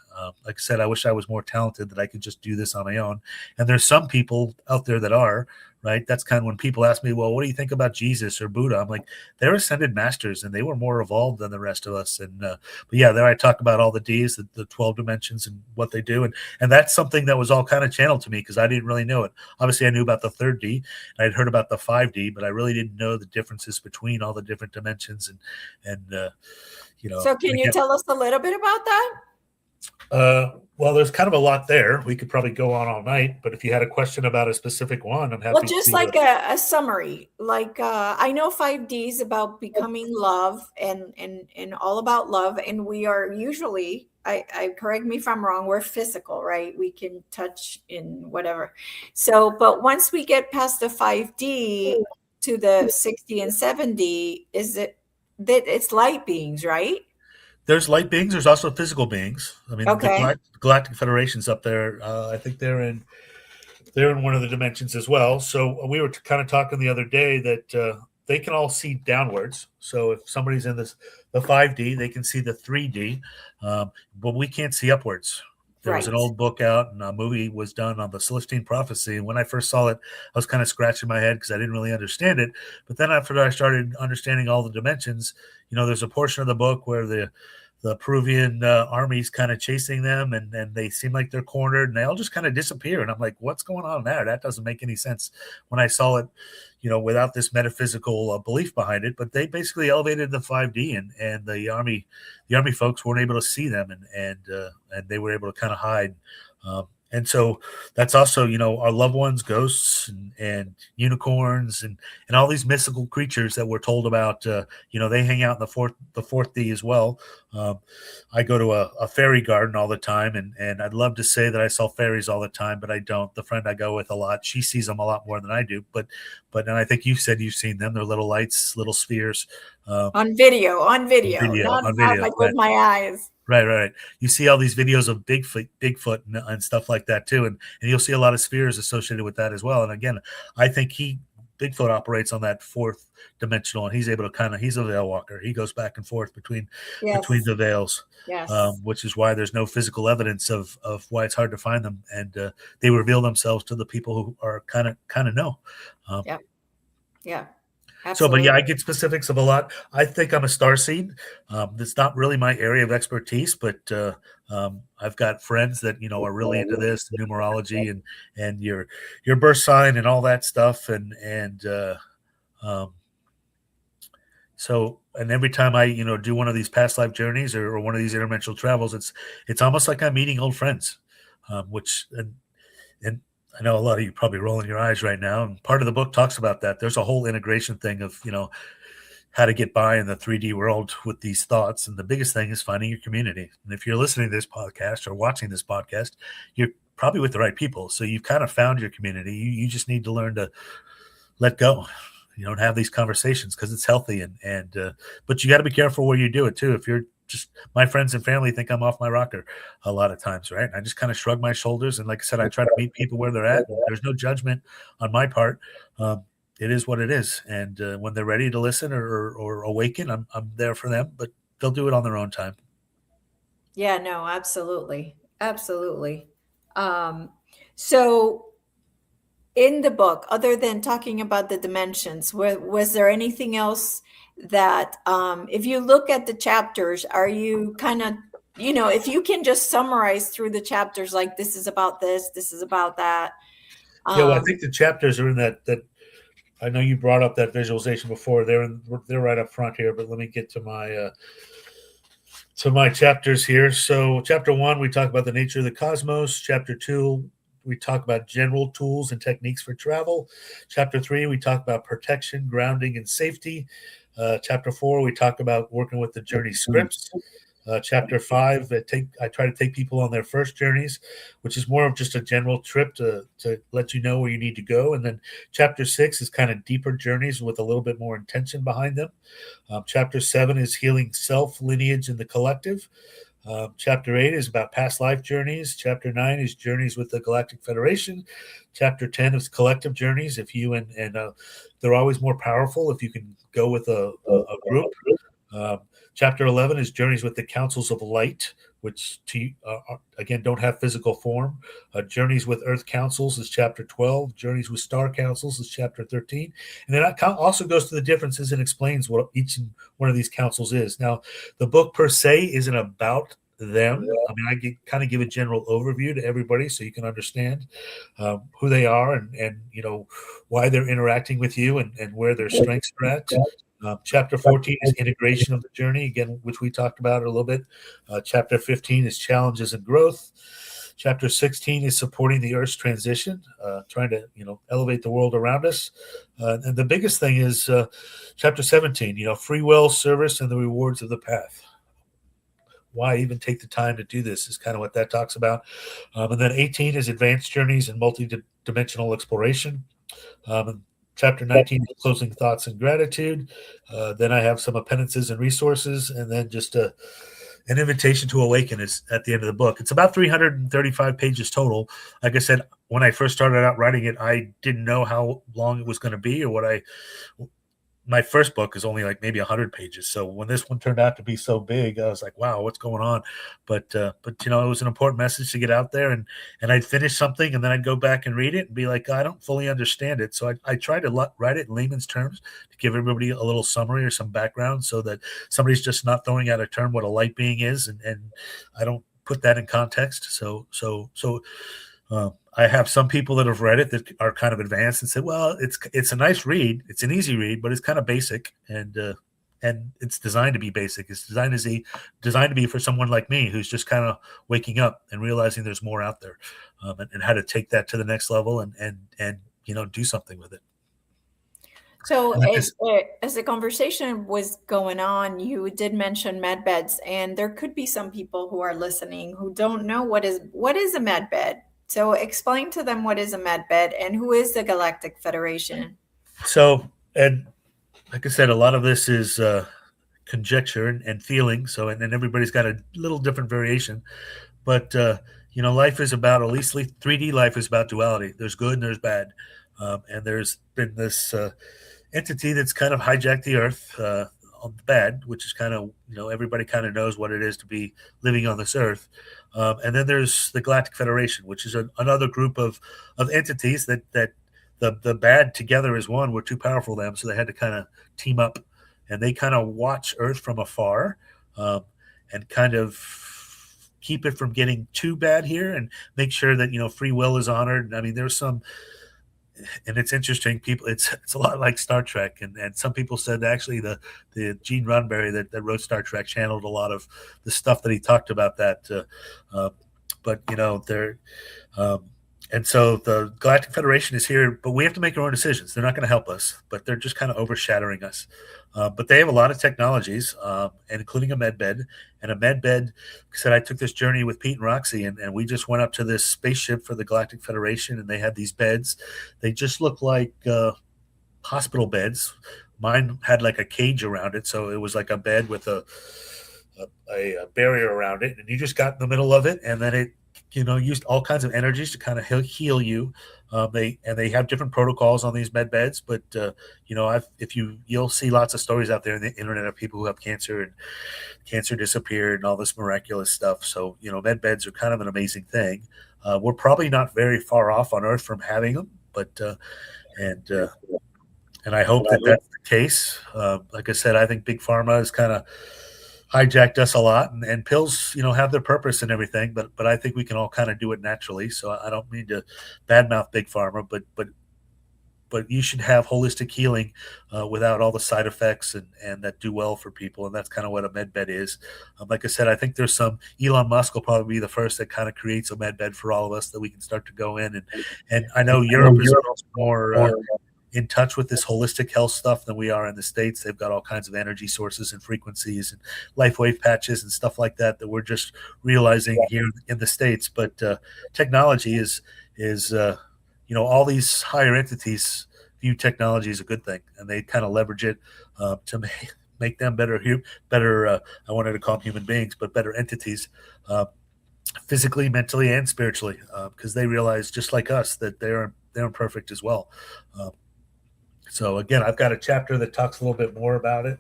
Like I said, I wish I was more talented that I could just do this on my own. And there's some people out there that are, right? That's kind of when people ask me, well, what do you think about Jesus or Buddha? I'm like, they're ascended masters and they were more evolved than the rest of us. And but yeah, there I talk about all the Ds, the 12 dimensions and what they do. And that's something that was all kind of channeled to me because I didn't really know it. Obviously, I knew about the third D. I'd heard about the 5D, but I really didn't know the differences between all the different dimensions. And So can you tell us a little bit about that? Well, there's kind of a lot there. We could probably go on all night, but if you had a question about a specific one, I'm happy. Well, just like a summary. Like I know 5D is about becoming love and all about love, and we are usually, I correct me if I'm wrong, we're physical, right? We can touch in whatever. So, but once we get past the 5D to the 6D and 7D, is it that it's light beings, right? There's light beings. There's also physical beings. I mean, Okay. the Galactic Federation's up there. I think they're in one of the dimensions as well. So we were kind of talking the other day that they can all see downwards. So if somebody's in the 5D, they can see the 3D, but we can't see upwards. There was an old book out and a movie was done on the Celestine Prophecy. And when I first saw it, I was kind of scratching my head because I didn't really understand it. But then after I started understanding all the dimensions, there's a portion of the book where the Peruvian army's kind of chasing them and they seem like they're cornered and they all just kind of disappear. And I'm like, what's going on there? That doesn't make any sense when I saw it, without this metaphysical belief behind it. But they basically elevated the 5D and the army folks weren't able to see them and they were able to kind of hide. And so that's also, our loved ones, ghosts and unicorns and all these mystical creatures that we're told about, they hang out in the fourth D as well. I go to a fairy garden all the time and I'd love to say that I saw fairies all the time, but I don't. The friend I go with a lot, she sees them a lot more than I do. But and I think you said you've seen them. They're little lights, little spheres. On video, not like with my eyes. Right. You see all these videos of Bigfoot and stuff like that too, and you'll see a lot of spheres associated with that as well. And again, I think Bigfoot operates on that fourth dimensional, and he's able to he's a Veilwalker. He goes back and forth between the veils, which is why there's no physical evidence of why it's hard to find them, and they reveal themselves to the people who are kind of know. Yeah. Absolutely. So, but yeah, I get specifics of a lot. I think I'm a starseed. That's not really my area of expertise, but I've got friends that are really into this, numerology and your birth sign and all that stuff. So every time I do one of these past life journeys or one of these interdimensional travels, it's almost like I'm meeting old friends, which and I know a lot of you probably rolling your eyes right now. And part of the book talks about that. There's a whole integration thing of, how to get by in the 3D world with these thoughts. And the biggest thing is finding your community. And if you're listening to this podcast or watching this podcast, you're probably with the right people. So you've kind of found your community. You just need to learn to let go. You don't have these conversations because it's healthy. But you got to be careful where you do it too. If you're just, my friends and family think I'm off my rocker a lot of times, right? I just kind of shrug my shoulders. And like I said, I try to meet people where they're at. There's no judgment on my part. It is what it is. And when they're ready to listen or awaken, I'm there for them, but they'll do it on their own time. Yeah, no, absolutely. Absolutely. So in the book, other than talking about the dimensions, was there anything else that if you look at the chapters, are you kind of, if you can just summarize through the chapters, like this is about this is about that. Well, I think the chapters are in that I know you brought up that visualization before. They're right up front here, but let me get to my chapters here. So chapter 1, we talk about the nature of the cosmos. Chapter 2, we talk about general tools and techniques for travel. Chapter 3, we talk about protection, grounding, and safety. Chapter 4, we talk about working with the journey scripts. Chapter 5, I try to take people on their first journeys, which is more of just a general trip to let you know where you need to go. And then chapter 6 is kind of deeper journeys with a little bit more intention behind them. Chapter 7 is healing self, lineage, and the collective. Chapter 8 is about past life journeys. Chapter 9 is journeys with the Galactic Federation. Chapter 10 is collective journeys. If you and they're always more powerful if you can go with a group. Chapter 11 is Journeys with the Councils of Light, which again don't have physical form. Journeys with Earth Councils is Chapter 12. Journeys with Star Councils is Chapter 13. And then it also goes to the differences and explains what each one of these councils is. Now, the book per se isn't about them. I mean, I kind of give a general overview to everybody so you can understand who they are and why they're interacting with you and where their strengths are at. Chapter 14 is integration of the journey, again, which we talked about a little bit. Chapter 15 is challenges and growth. Chapter 16 is supporting the Earth's transition, trying to elevate the world around us. And the biggest thing is Chapter 17, free will, service, and the rewards of the path. Why even take the time to do this is kind of what that talks about. And then 18 is advanced journeys and multidimensional exploration. Chapter 19 is closing thoughts and gratitude. Then I have some appendices and resources, and then just an invitation to awaken is at the end of the book. It's about 335 pages total. Like I said, when I first started out writing it, I didn't know how long it was going to be or my first book is only like maybe 100 pages. So when this one turned out to be so big, I was like, wow, what's going on? But it was an important message to get out there, and I'd finish something and then I'd go back and read it and be like, I don't fully understand it. So I tried to write it in layman's terms to give everybody a little summary or some background so that somebody's just not throwing out a term what a light being is. And I don't put that in context. So I have some people that have read it that are kind of advanced and said, well, it's a nice read. It's an easy read, but it's kind of basic. And it's designed to be basic. It's designed to be for someone like me who's just kind of waking up and realizing there's more out there, and how to take that to the next level and do something with it. So as the conversation was going on, you did mention med beds, and there could be some people who are listening who don't know what is a med bed. So explain to them what is a med bed and who is the Galactic Federation. So, and like I said, a lot of this is conjecture and feeling. So, and everybody's got a little different variation. But, life is about, at least 3D life is about duality. There's good and there's bad. And there's been this entity that's kind of hijacked the Earth on the bad, which is kind of, everybody kind of knows what it is to be living on this Earth. And then there's the Galactic Federation, which is another group of entities that the bad together as one were too powerful for them. So they had to kind of team up, and they kind of watch Earth from afar and kind of keep it from getting too bad here and make sure that, free will is honored. I mean, there's some, and it's interesting, people, it's a lot like Star Trek. And some people said actually the Gene Roddenberry that wrote Star Trek channeled a lot of the stuff that he talked about that. And so the Galactic Federation is here, but we have to make our own decisions. They're not going to help us, but they're just kind of overshadowing us. But they have a lot of technologies, and including a med bed. And a med bed, like I said, I took this journey with Pete and Roxy, and we just went up to this spaceship for the Galactic Federation, and they had these beds. They just look like hospital beds. Mine had like a cage around it, so it was like a bed with a barrier around it, and you just got in the middle of it, and then it used all kinds of energies to kind of heal you. They have different protocols on these med beds, but you'll see lots of stories out there in the internet of people who have cancer and cancer disappeared and all this miraculous stuff. So med beds are kind of an amazing thing. We're probably not very far off on Earth from having them, but and I hope that that's the case. Like I said, I think Big Pharma is kind of hijacked us a lot, and pills, have their purpose and everything, but I think we can all kind of do it naturally. So I don't mean to badmouth Big Pharma, but you should have holistic healing without all the side effects and that do well for people. And that's kind of what a med bed is. Like I said, I think there's some, Elon Musk will probably be the first that kind of creates a med bed for all of us that we can start to go in. And I know Europe is more in touch with this holistic health stuff than we are in the States. They've got all kinds of energy sources and frequencies and life wave patches and stuff like that we're just realizing here in the States. But technology is all these higher entities view technology as a good thing, and they kind of leverage it to make them better. I wanted to call them human beings, but better entities, physically, mentally, and spiritually, because they realize, just like us, that they're imperfect as well. So again, I've got a chapter that talks a little bit more about it.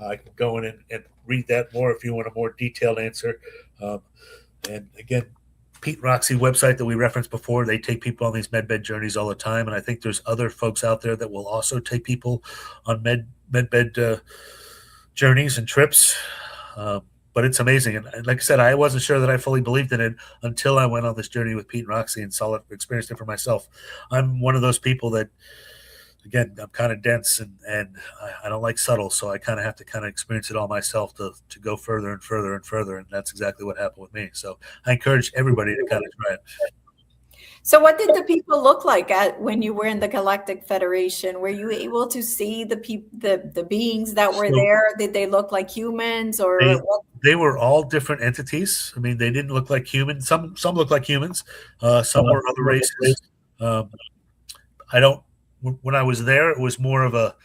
I can go in and read that more if you want a more detailed answer. And again, Pete and Roxy website that we referenced before, they take people on these medbed journeys all the time. And I think there's other folks out there that will also take people on medbed journeys and trips. But it's amazing. And like I said, I wasn't sure that I fully believed in it until I went on this journey with Pete and Roxy and saw it, experienced it for myself. I'm one of those people that, again, I'm kind of dense and I don't like subtle. So I kind of have to kind of experience it all myself to go further and further and further. And that's exactly what happened with me. So I encourage everybody to kind of try it. So what did the people look like when you were in the Galactic Federation? Were you able to see the beings that were there? Did they look like humans or what? They were all different entities. I mean, they didn't look like humans. Some look like humans. Some were other races. When I was there, it was more of a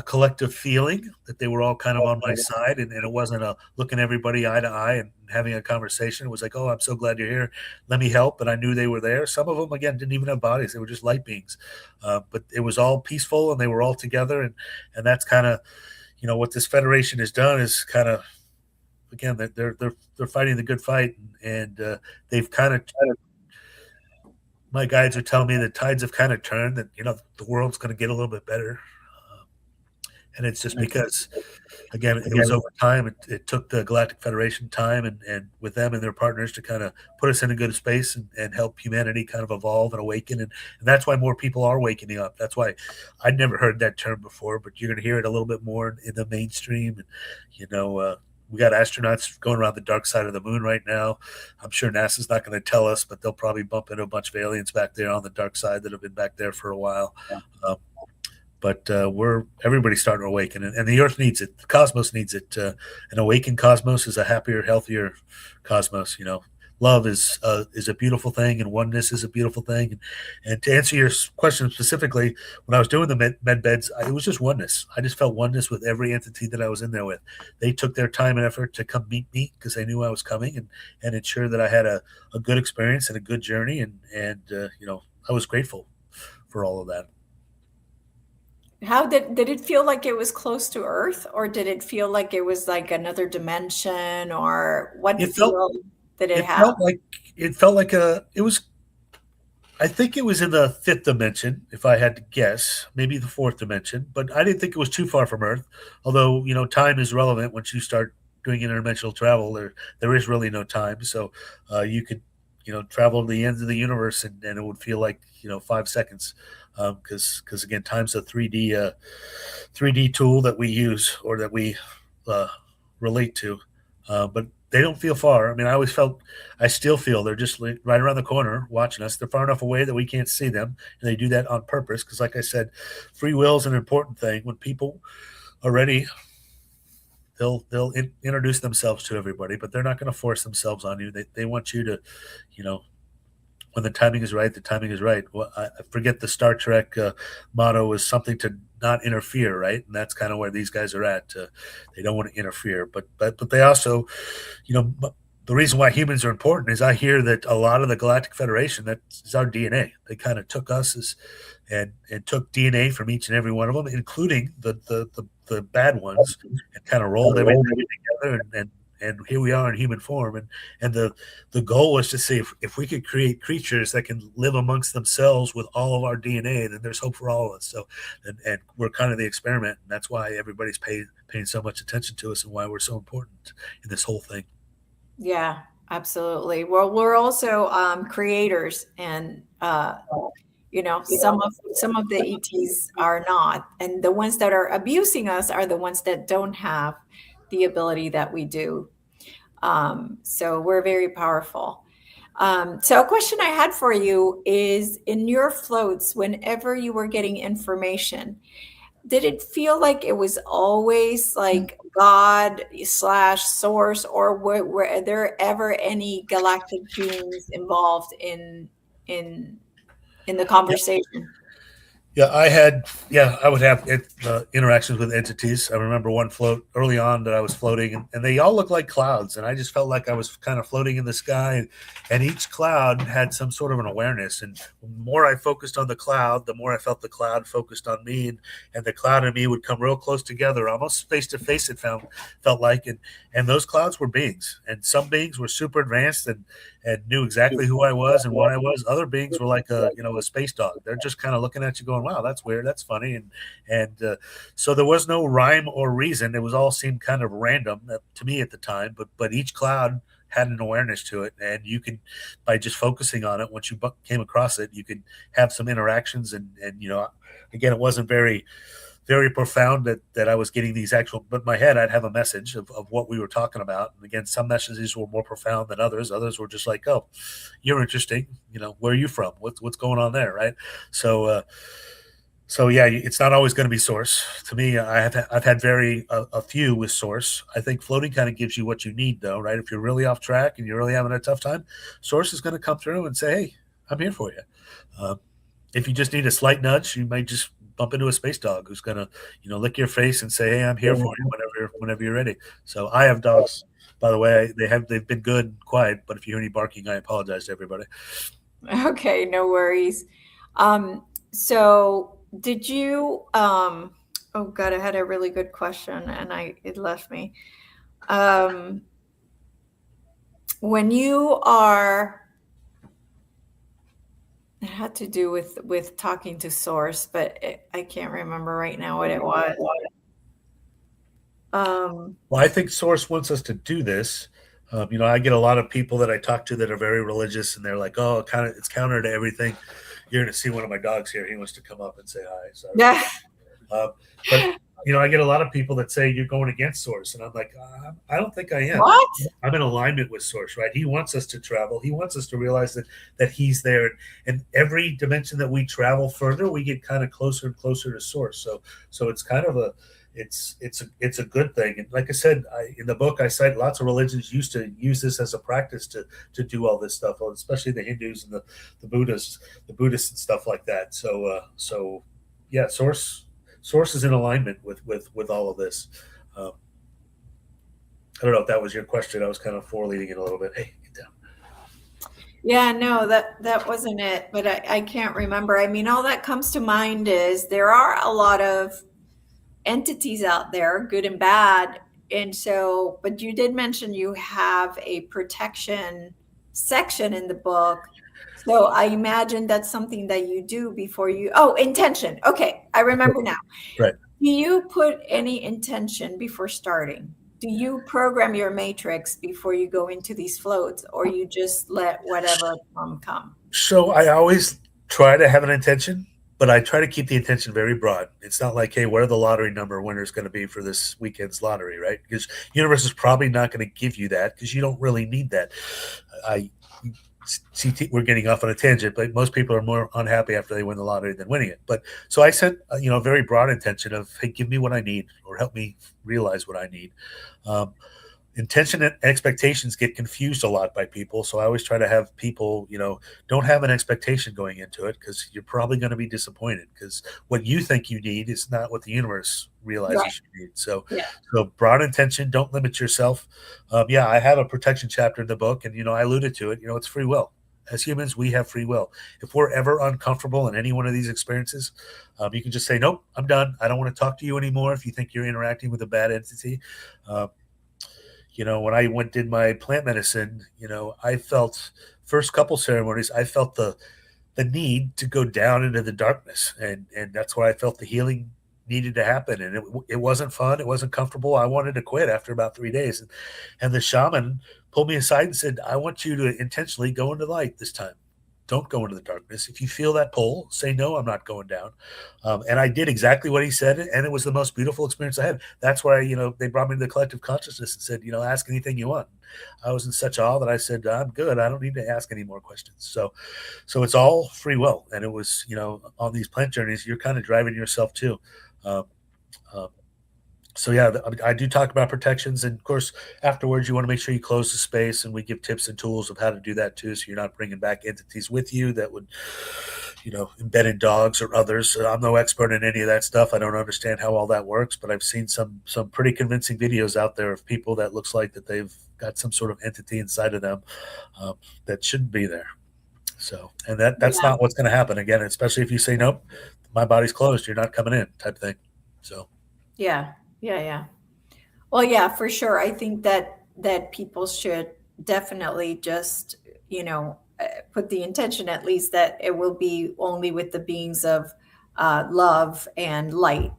collective feeling that they were all kind of on my side, and it wasn't a looking everybody eye to eye and having a conversation. It was like, oh, I'm so glad you're here. Let me help. And I knew they were there. Some of them, again, didn't even have bodies. They were just light beings. But it was all peaceful, and they were all together. And that's kind of, what this federation has done is kind of, again, they're fighting the good fight, and they've kind of. My guides are telling me the tides have kind of turned, that the world's going to get a little bit better, and it's just because, again, it was over time. It took the Galactic Federation time, and with them and their partners to kind of put us in a good space and help humanity kind of evolve and awaken, and that's why more people are waking up. That's why I'd never heard that term before, but you're going to hear it a little bit more in the mainstream, and we got astronauts going around the dark side of the moon right now. I'm sure NASA's not going to tell us, but they'll probably bump into a bunch of aliens back there on the dark side that have been back there for a while. But everybody's starting to awaken, and the Earth needs it. The cosmos needs it. An awakened cosmos is a happier, healthier cosmos. Love is a beautiful thing, and oneness is a beautiful thing. And to answer your question specifically, when I was doing the med beds, it was just oneness. I just felt oneness with every entity that I was in there with. They took their time and effort to come meet me because they knew I was coming, and ensure that I had a good experience and a good journey. And I was grateful for all of that. How did it feel like it was close to Earth, or did it feel like it was like another dimension, or what feel did it have? It felt like it was. I think it was in the fifth dimension, if I had to guess, maybe the fourth dimension. But I didn't think it was too far from Earth. Although time is relevant once you start doing interdimensional travel. There is really no time, so you could travel to the ends of the universe, and it would feel like 5 seconds. Because again, time's a 3D tool that we use or that we relate to, but they don't feel far. I mean, I still feel they're just right around the corner watching us. They're far enough away that we can't see them, and they do that on purpose. Because, like I said, free will is an important thing. When people are ready, they'll introduce themselves to everybody, but they're not going to force themselves on you. They want you to, when the timing is right, the timing is right. Well, I forget the Star Trek motto is something to not interfere, right? And that's kind of where these guys are at. They don't want to interfere, but they also, the reason why humans are important is I hear that a lot of the Galactic Federation, that's our DNA. They kind of took us and took DNA from each and every one of them, including the bad ones, and kind of rolled everything together and here we are in human form, and the goal was to see if we could create creatures that can live amongst themselves with all of our DNA, then there's hope for all of us. So, and we're kind of the experiment, and that's why everybody's paying so much attention to us, and why we're so important in this whole thing. Yeah, absolutely. Well, we're also creators, and some of the ETs are not, and the ones that are abusing us are the ones that don't have the ability that we do. So we're very powerful. So a question I had for you is, in your floats, whenever you were getting information, did it feel like it was always like God / source, or were there ever any galactic beings involved in the conversation? Yeah, I would have interactions with entities. I remember one float early on that I was floating, and they all looked like clouds, and I just felt like I was kind of floating in the sky, and each cloud had some sort of an awareness. And the more I focused on the cloud, the more I felt the cloud focused on me, and the cloud and me would come real close together, almost face to face. It felt like, and those clouds were beings, and some beings were super advanced and knew exactly who I was and what I was. Other beings were like a space dog. They're just kind of looking at you, going, "Wow, that's weird, that's funny," and so there was no rhyme or reason. It was all seemed kind of random to me at the time. But each cloud had an awareness to it, and you could, by just focusing on it, once you came across it, you could have some interactions. And again, it wasn't very profound that I was getting these actual, but in my head, I'd have a message of what we were talking about. And again, some messages were more profound than others. Others were just like, "Oh, you're interesting. Where are you from? What's going on there?" Right. So yeah, it's not always going to be source. To me, I've had a few with source. I think floating kind of gives you what you need, though, right? If you're really off track and you're really having a tough time, source is going to come through and say, "Hey, I'm here for you." Uh, if you just need a slight nudge, you might just bump into a space dog who's gonna, lick your face and say, "Hey, I'm here for you whenever you're ready." So I have dogs, by the way. They've been good and quiet, but if you hear any barking, I apologize to everybody. Okay, no worries. So did you oh God, I had a really good question and it left me. When you are, it had to do with talking to source, but I can't remember right now what it was. Well, I think source wants us to do this. I get a lot of people that I talk to that are very religious, and they're like, "Oh, it's counter to everything." You're going to see one of my dogs here. He wants to come up and say hi. Sorry. Yeah. But I get a lot of people that say you're going against source, and I'm like, I don't think I am. What? I'm in alignment with source, right? He wants us to travel. He wants us to realize that he's there, and every dimension that we travel further, we get kind of closer and closer to source. So it's kind of it's a good thing. And like I said, in the book, I cite lots of religions used to use this as a practice to do all this stuff, especially the Hindus and the Buddhists and stuff like that. So yeah, source is in alignment with all of this. I don't know if that was your question. I was kind of foreleading it a little bit. Hey, get down. Yeah, no, that wasn't it, but I can't remember. I mean, all that comes to mind is there are a lot of entities out there, good and bad. And so, but you did mention you have a protection section in the book. So I imagine that's something that you do before intention. Okay, I remember now. Right. Do you put any intention before starting? Do you program your matrix before you go into these floats, or you just let whatever come? So I always try to have an intention, but I try to keep the intention very broad. It's not like, "Hey, what are the lottery number winners going to be for this weekend's lottery," right? Because universe is probably not going to give you that, because you don't really need that. We're getting off on a tangent, but most people are more unhappy after they win the lottery than winning it. But so I set a very broad intention of, "Hey, give me what I need, or help me realize what I need." Intention and expectations get confused a lot by people, so I always try to have people, don't have an expectation going into it, because you're probably going to be disappointed, because what you think you need is not what the universe realizes you need. So broad intention, don't limit yourself. I have a protection chapter in the book, and I alluded to it. It's free will. As humans, we have free will. If we're ever uncomfortable in any one of these experiences, you can just say, "Nope, I'm done. I don't want to talk to you anymore." If you think you're interacting with a bad entity, when I did my plant medicine, I felt, first couple ceremonies, I felt the need to go down into the darkness, and that's where I felt the healing needed to happen. And it wasn't fun. It wasn't comfortable. I wanted to quit after about 3 days. And the shaman pulled me aside and said, "I want you to intentionally go into light this time. Don't go into the darkness. If you feel that pull, say, 'No, I'm not going down.'" And I did exactly what he said, and it was the most beautiful experience I had. That's why, they brought me to the collective consciousness and said, "Ask anything you want." I was in such awe that I said, "I'm good. I don't need to ask any more questions." So it's all free will. And it was, on these plant journeys, you're kind of driving yourself too. So yeah, I do talk about protections, and of course, afterwards, you want to make sure you close the space, and we give tips and tools of how to do that too, so you're not bringing back entities with you that would, embed in dogs or others. I'm no expert in any of that stuff. I don't understand how all that works, but I've seen some pretty convincing videos out there of people that looks like that they've got some sort of entity inside of them that shouldn't be there. So, and that's Yeah. not what's going to happen again, especially if you say nope, my body's closed, you're not coming in, type thing. So. Yeah. Well, yeah, for sure. I think that people should definitely just, put the intention at least that it will be only with the beings of love and light,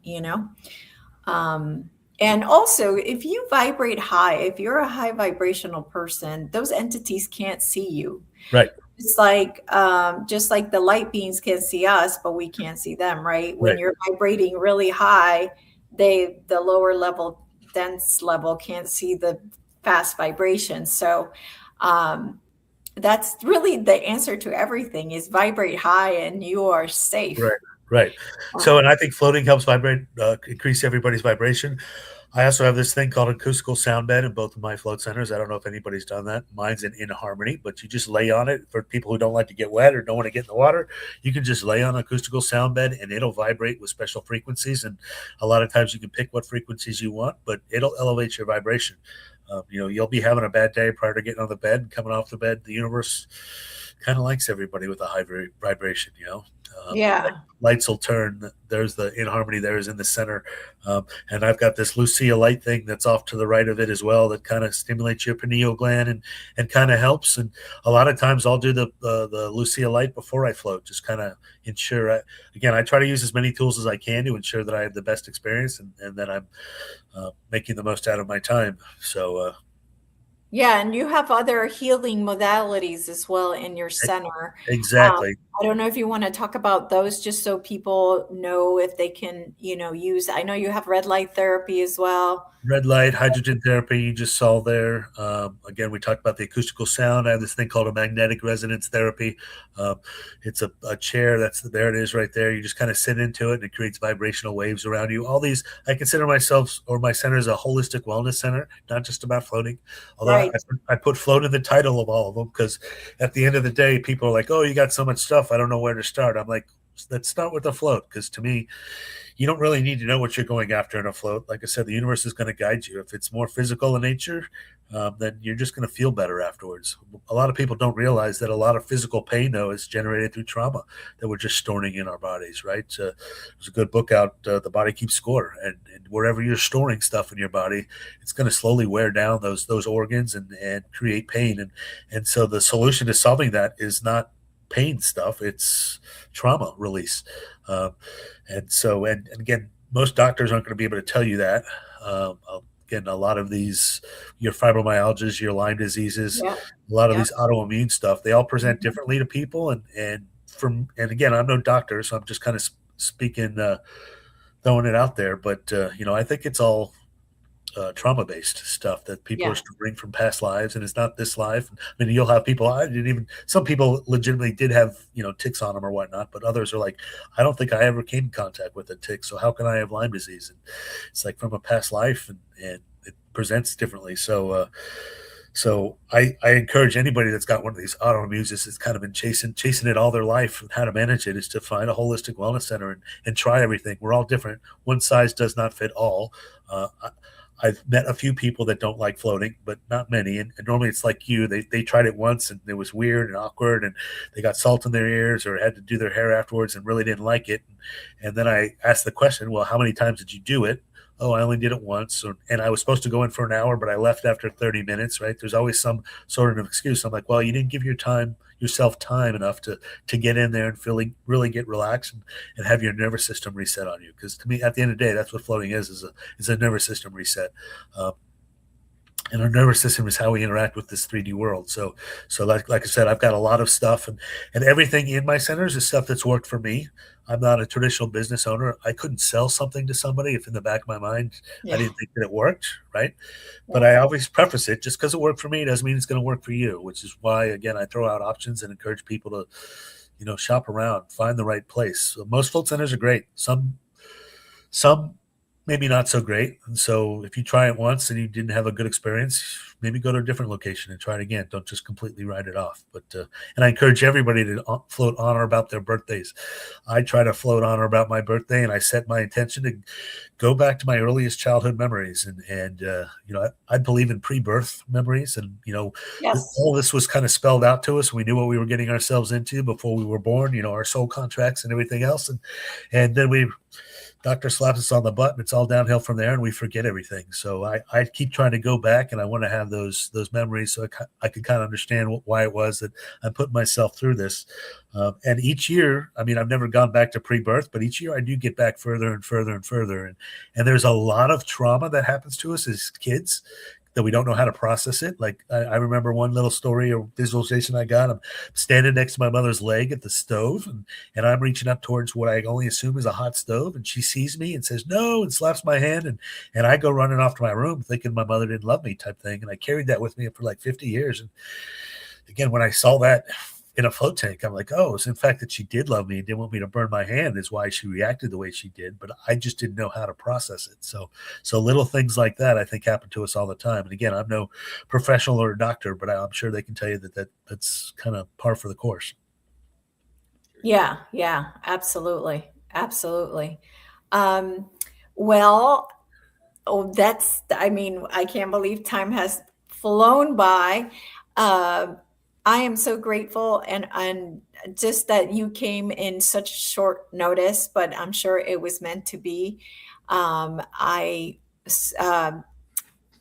and also, if you vibrate high, if you're a high vibrational person, those entities can't see you. Right. It's like just like the light beings can see us, but we can't see them, right? When Right. you're vibrating really high, the lower level, dense level can't see the fast vibration. So that's really the answer to everything is vibrate high and you are safe. Right. So, and I think floating helps increase everybody's vibration. I also have this thing called acoustical sound bed in both of my float centers. I don't know if anybody's done that. Mine's in harmony, but you just lay on it. For people who don't like to get wet or don't want to get in the water, you can just lay on an acoustical sound bed and it'll vibrate with special frequencies. And a lot of times you can pick what frequencies you want, but it'll elevate your vibration. You'll be having a bad day prior to getting on the bed and coming off the bed. The universe kind of likes everybody with a high vibration, Yeah. Lights will turn. There's the in harmony there is in the center. And I've got this Lucia light thing that's off to the right of it as well that kind of stimulates your pineal gland and kind of helps. And a lot of times I'll do the Lucia light before I float, just kind of ensure. I try to use as many tools as I can to ensure that I have the best experience and that I'm making the most out of my time. So, Yeah, and you have other healing modalities as well in your center. exactly. I don't know if you want to talk about those just so people know if they can, use. I know you have red light therapy as well. Red light, hydrogen therapy, you just saw there. Again, we talked about the acoustical sound. I have this thing called a magnetic resonance therapy. It's a chair there it is right there. You just kind of sit into it and it creates vibrational waves around you. All these, I consider myself or my center as a holistic wellness center, not just about floating. Although Right. I put float in the title of all of them because at the end of the day, people are like, oh, you got so much stuff. I don't know where to start. I'm like, let's start with the float because to me, you don't really need to know what you're going after in a float. Like I said, the universe is going to guide you. If it's more physical in nature, then you're just going to feel better afterwards. A lot of people don't realize that a lot of physical pain, though, is generated through trauma that we're just storing in our bodies, right? There's a good book out, The Body Keeps Score. And wherever you're storing stuff in your body, it's going to slowly wear down those organs and create pain. And so the solution to solving that is not pain stuff, it's trauma release. And again, most doctors aren't going to be able to tell you that. Again, a lot of these, your fibromyalgias, your Lyme diseases, Yeah. a lot of these autoimmune stuff, they all present differently to people. And again, I'm no doctor, so I'm just kind of speaking, throwing it out there. But I think it's all trauma-based stuff that people are storing from past lives, and it's not this life. I mean, you'll have people. Some people legitimately did have ticks on them or whatnot, but others are like, I don't think I ever came in contact with a tick, so how can I have Lyme disease? And it's like from a past life, and it presents differently. So I encourage anybody that's got one of these autoimmune that's kind of been chasing it all their life and how to manage it is to find a holistic wellness center and try everything. We're all different. One size does not fit all. I've met a few people that don't like floating, but not many. And normally it's like you, they tried it once and it was weird and awkward and they got salt in their ears or had to do their hair afterwards and really didn't like it. And then I asked the question, well, how many times did you do it? Oh, I only did it once. And I was supposed to go in for an hour, but I left after 30 minutes, right? There's always some sort of excuse. I'm like, well, you didn't give yourself time enough to get in there and really get relaxed and have your nervous system reset on you. Because to me, at the end of the day, that's what floating is a nervous system reset. And our nervous system is how we interact with this 3D world. So like I said, I've got a lot of stuff and everything in my centers is stuff that's worked for me. I'm not a traditional business owner. I couldn't sell something to somebody if in the back of my mind, I didn't think that it worked, right? But I always preface it, just because it worked for me doesn't mean it's going to work for you, which is why, again, I throw out options and encourage people to, shop around, find the right place. So most float centers are great. Some maybe not so great. And so if you try it once and you didn't have a good experience, maybe go to a different location and try it again. Don't just completely write it off. But and I encourage everybody to float on or about their birthdays. I try to float on or about my birthday, and I set my intention to go back to my earliest childhood memories. And you know, I believe in pre-birth memories, and you know, Yes. all this was kind of spelled out to us. We knew what we were getting ourselves into before we were born. You know, our soul contracts and everything else, and then doctor slaps us on the butt and it's all downhill from there, and we forget everything. So I keep trying to go back, and I want to have those memories so I can kind of understand why it was that I put myself through this. And each year, I mean, I've never gone back to pre-birth, but each year I do get back further and further and further. And there's a lot of trauma that happens to us as kids that we don't know how to process it. Like I remember one little story or visualization I got. I'm standing next to my mother's leg at the stove, and I'm reaching up towards what I only assume is a hot stove. And she sees me and says, no, and slaps my hand. And I go running off to my room thinking my mother didn't love me type thing. And I carried that with me for like 50 years. And again, when I saw that in a float tank, I'm like, oh, it's in fact that she did love me and didn't want me to burn my hand is why she reacted the way she did. But I just didn't know how to process it. So little things like that, I think, happen to us all the time. And again, I'm no professional or doctor, but I'm sure they can tell you that's kind of par for the course. Yeah, absolutely. Absolutely. Well, I mean, I can't believe time has flown by. I am so grateful and just that you came in such short notice, but I'm sure it was meant to be. I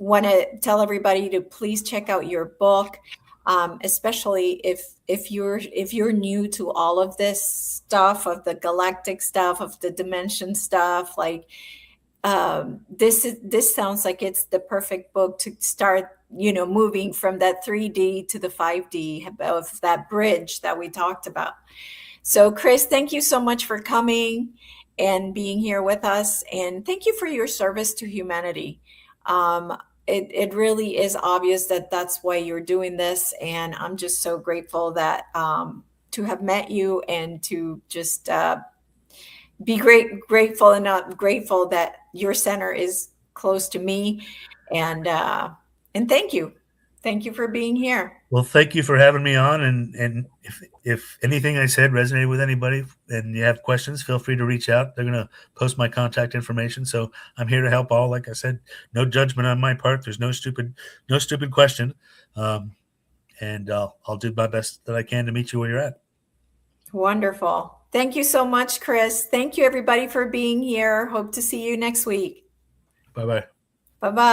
want to tell everybody to please check out your book, especially if you're new to all of this stuff, of the galactic stuff, of the dimension stuff. Like this sounds like it's the perfect book to start, you know, moving from that 3D to the 5D, of that bridge that we talked about. So Chris, thank you so much for coming and being here with us, and thank you for your service to humanity. It really is obvious that that's why you're doing this, and I'm just so grateful that to have met you and to just be grateful and not grateful that your center is close to me, and thank you for being here. Well, thank you for having me on. And if anything I said resonated with anybody and you have questions, feel free to reach out. They're going to post my contact information. So I'm here to help all. Like I said, no judgment on my part. There's no stupid question. And I'll do my best that I can to meet you where you're at. Wonderful. Thank you so much, Chris. Thank you, everybody, for being here. Hope to see you next week. Bye-bye. Bye-bye.